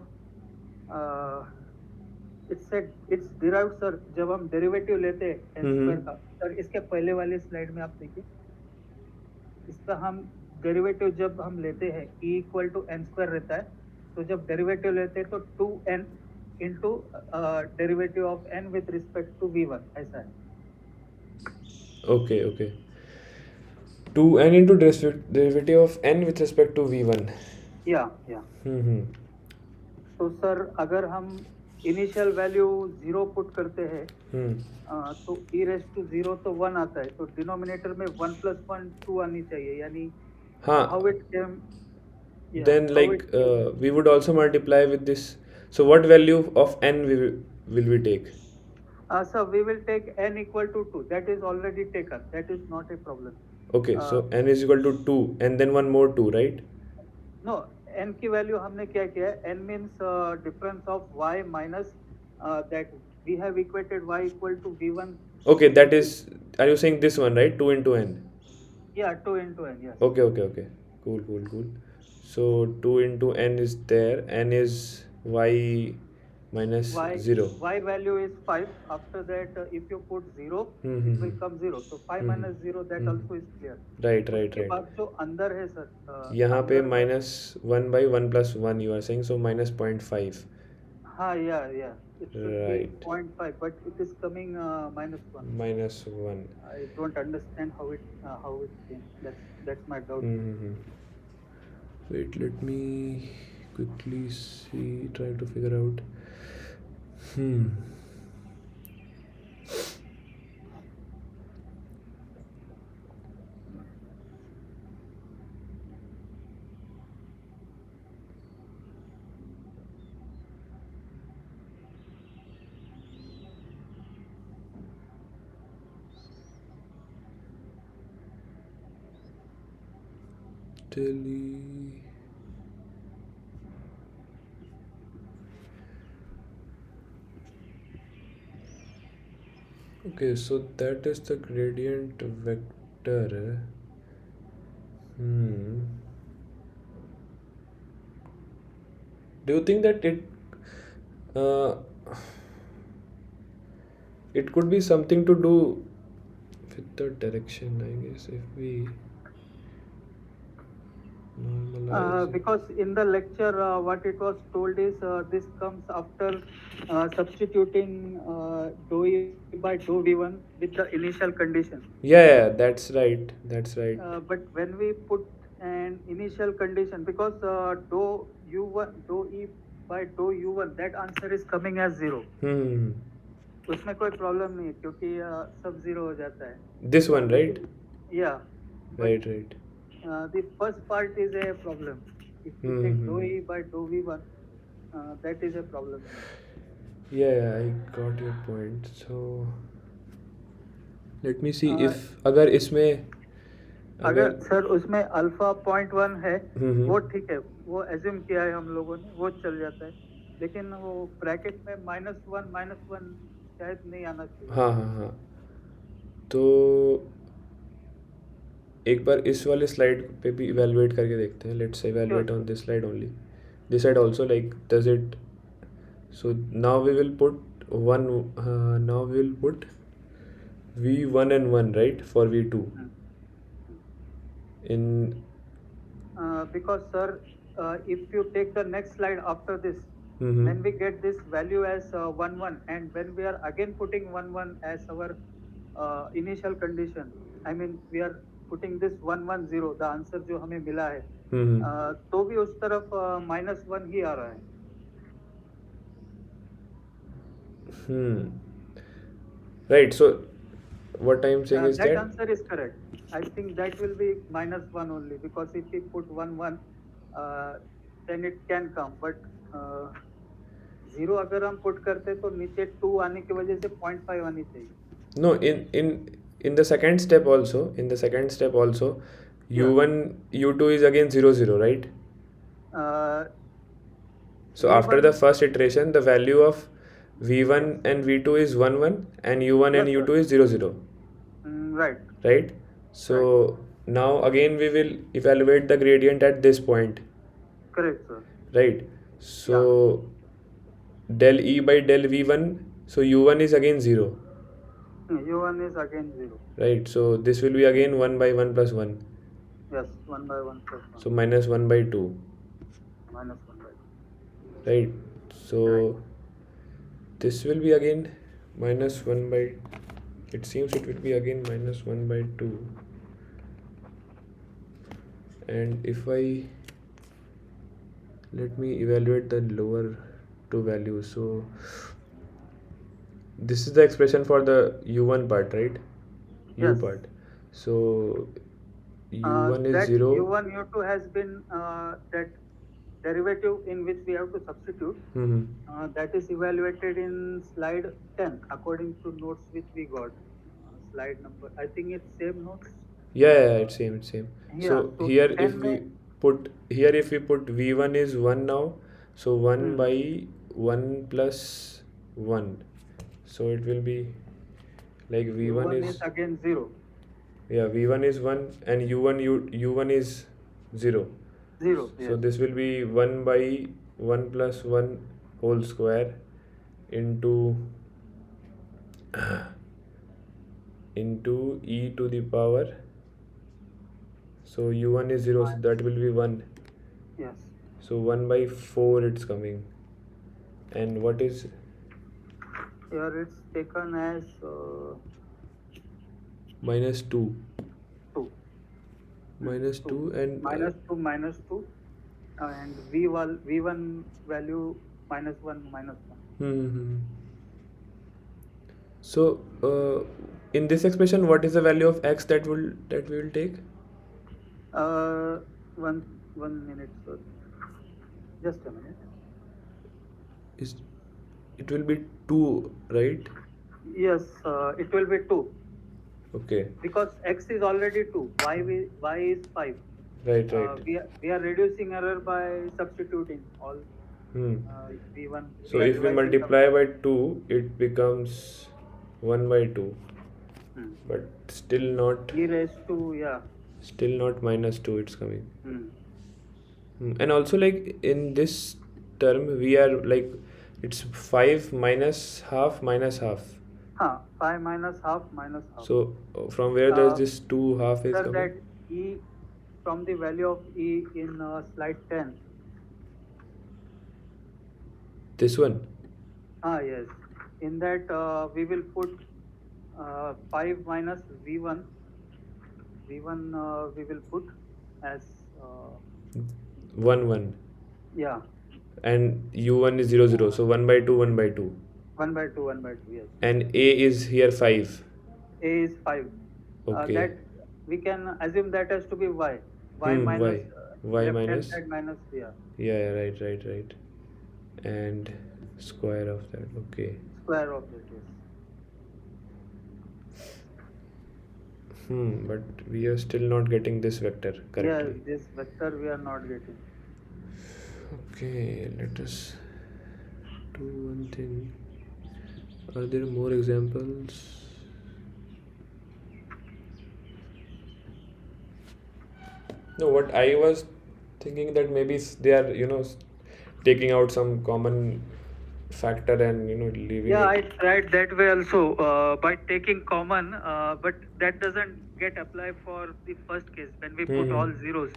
it's derived, sir, जब हम डेरिवेटिव लेते हैं n स्क्वायर का. Sir इसके पहले वाले slide में आप देखिए, इसका हम डेरिवेटिव जब हम लेते हैं e equal to n square रहता है. तो जब डेरिवेटिव लेते हैं तो 2n into derivative of n with respect to v1 ऐसा है. Okay. 2n into derivative of n with respect to v1. या. तो सर अगर हम इनिशियल वैल्यू 0 पुट करते हैं तो e raised to 0 तो 1 आता है. तो डिनोमिनेटर में 1 plus 1 2 आनी चाहिए, यानी हाँ. how it came. Then we would also multiply with this. So what value of n will we take? So we will take n equal to 2. That is already taken. That is not a problem. Okay, so n is equal to 2 and then one more 2, right? No, n की value हमने क्या किया है? n means difference of y minus that we have equated y equal to v1. Okay, that is, are you saying this one, right? 2 into n? Yeah, 2 into n, yes. Okay. Cool, cool, cool. So 2 into n is there. N is y minus y 0. y value is 5. After that, if you put 0, it will come 0. So 5 minus 0, that also is clear. Right right उसके right बाद जो अंदर है sir, यहाँ पे अंदर में, -1/1 + 1 you are saying, so -0.5. हाँ, yeah, it should be Right. 0.5, but it is coming -1. -1. I don't understand how it came. That's my doubt. Mm-hmm. Wait, let me quickly see, try to figure out. Delhi. Okay, so that is the gradient vector. Do you think that uh, it could be something to do with the direction, I guess, if we normalize it. Because in the lecture, what it was told is this comes after substituting dou E by dou V1 with the initial condition. Yeah, that's right. But when we put an initial condition, because dou U1, dou E by dou U1, that answer is coming as 0. उसमें कोई problem नहीं है क्योंकि सब 0 हो जाता है. This one, right? Yeah. Right. The first part is a problem. If you take dou E by dou V1, that is a problem. Yeah, I got your point. So let me see if अगर इसमें अगर sir उसमें alpha 0.1 है, वो ठीक है, वो assume किया है हम लोगों ने, वो चल जाता है. लेकिन वो ब्रैकेट में -1 शायद नहीं आना चाहिए. हाँ. तो एक बार इस वाले स्लाइड पे भी इवेलुएट करके देखते हैं. Let's evaluate on this slide only. This side also, like, does it. So now we will put V1 and 1, right, for V2 in because sir, if you take the next slide after this, then we get this value as 1 and when we are again putting 1 as our initial condition, I mean we are putting this 1 the answer जो हमें मिला है, तो भी उस तरफ -1 ही आ रहा है. Right, so what I'm saying is that answer is correct. I think that will be -1 only, because if we put 1 then it can come, but 0 अगर हम पुट करते तो नीचे 2 आने की वजह से 0.5 आनी चाहिए. No, in the second step also, U1 U2 is again 0, right? So after the first iteration, the value of V1 and V2 is 1 and U1 and U2 is 0. Right? So now again we will evaluate the gradient at this point. Correct, sir. Right? So del E by del V1, so U1 is again 0. U1 is again 0. Right? So this will be again 1/1 + 1. Yes, 1/1 + 1. So -1/2. -1/2. Right? So this will be again -1 by, it seems it will be again -1/2. And if I, let me evaluate the lower two values. So this is the expression for the U1 part, right? U Yes. part. So U1 is that 0. U1, U2 has been that derivative in which we have to substitute. That is evaluated in slide 10 according to notes which we got. Slide number, I think it's same notes. Yeah, it's same. Yeah, So so here 10 if we put V1 is 1 now, so 1/1 + 1. So it will be like V1 is again 0. Yeah, V1 is 1 and U1 is 0. 0, So yes. this will be 1 by 1 plus 1 whole square into e to the power. So u1 is 0, so that will be 1. Yes. So 1 by 4 it's coming. And what is Here it's taken as minus 2? 2. Minus 2. 2 and Minus 2, and V1 value -1, -1. hmm. So in this expression, what is the value of x that we will take? One minute, sir. Just a minute. Is it will be 2, right? Yes, it will be 2 Okay. because x is already 2. Y is 5. Right, right. We are reducing error by substituting all Hmm. V1. So We are if we revising multiply by 2, it becomes 1 by 2. But still not e raised to, yeah. minus 2 it's coming. Hmm. And also like in this term we are like it's 5 minus half minus half. 5 minus half minus half. So from where does this 2 half is Sir, coming? that e, from the value of e in slide 10. This one? Yes. In that we will put 5 minus V1. V1 we will put as 1 1. yeah, And u1 is 0 0. So 1 by 2 1 by 2. 1 by 2 1 by 2, yes. And a is here 5. A is 5. Okay. That we can assume that has to be y. Y Hmm, minus y left hand minus. side minus, yeah. Yeah, right. And square of that. Okay. Square of it, yes. But we are still not getting this vector Yeah, correctly. this vector we are not getting. Okay, let us do one thing. Are there more examples? No, what I was thinking that maybe they are, taking out some common factor and, leaving Yeah, I it. tried that way also by taking common, but that doesn't get applied for the first case when we put all zeros.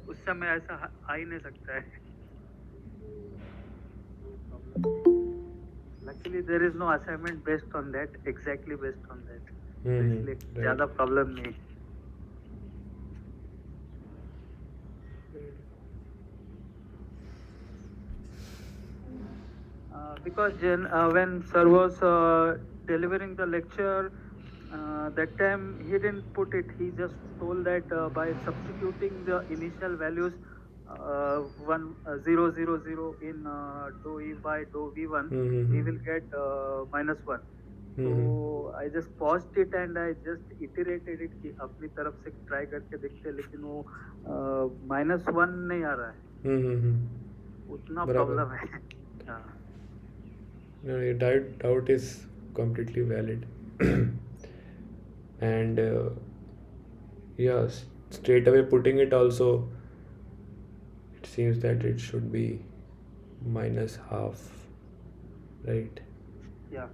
उस समय ऐसा आ ही नहीं सकता है. Luckily, there is no assignment based on that, exactly based on that. इसलिए Right. ज़्यादा problem नहीं. Because when sir was delivering the lecture, that time he didn't put it. He just told that by substituting the initial values 0 0 0 in dou e by dou v1, we will get -1. So I just paused it and I just iterated it कि अपनी तरफ से try करके देखते, लेकिन वो -1 नहीं आ रहा है. उतना problem है. No, your doubt is completely valid. And straight away putting it also, it seems that it should be minus half, right? Yeah.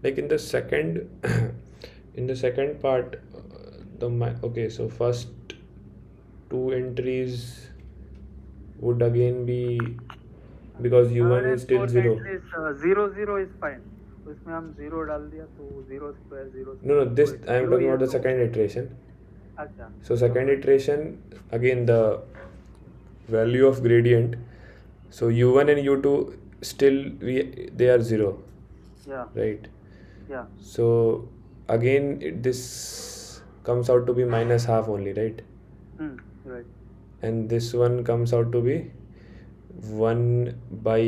Like in the second part, okay, so first two entries would again be, because u1 is still 0. 0 0 is fine. उसमें हम 0 डाल दिया तो 0 square 0 No, this I am talking about the second iteration. अच्छा. So second iteration, again the value of gradient. So u1 and u2 still they are 0. Yeah. Right. Yeah. So again this comes out to be minus half only, right? Right. And this one comes out to be 1 by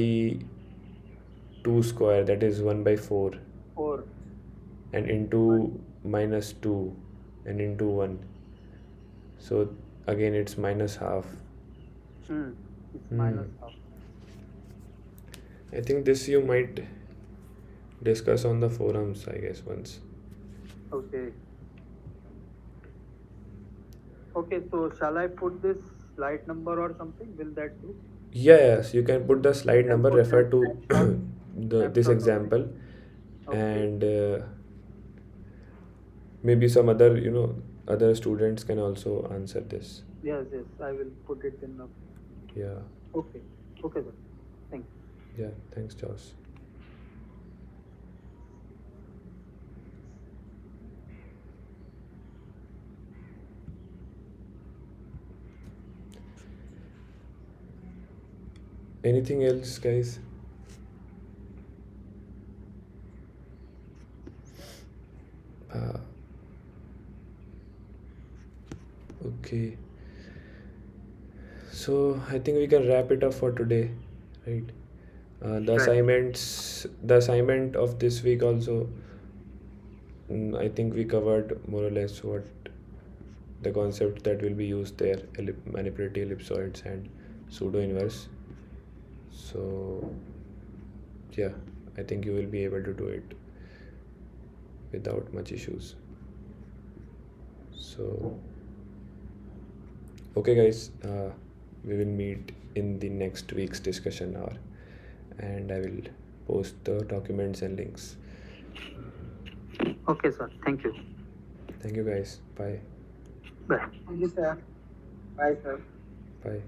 2 square, that is 1 by 4. 4. And into minus 2 and into 1. So again it's minus half. It's Hmm. minus half. I think this you might discuss on the forums, I guess, once. Okay. Okay, so shall I put this slide number or something? Will that do? Yes, you can put the slide Can number, put refer an to this snapshot of it. example, Okay. and maybe some other, other students can also answer this. Yes, I will put it in the. Yeah, Okay. Okay, sir. Thanks. yeah, thanks, Josh. Anything else, guys? Uh, okay. So I think we can wrap it up for today, right? Right. The assignment of this week also, I think we covered more or less what the concept that will be used there, manipulative ellipsoids and pseudo inverse. So yeah, I think you will be able to do it without much issues. So okay, guys, we will meet in the next week's discussion hour, and I will post the documents and links. Okay, sir. Thank you. Thank you, guys. Bye. Bye. Thank you, sir. Bye, sir. Bye.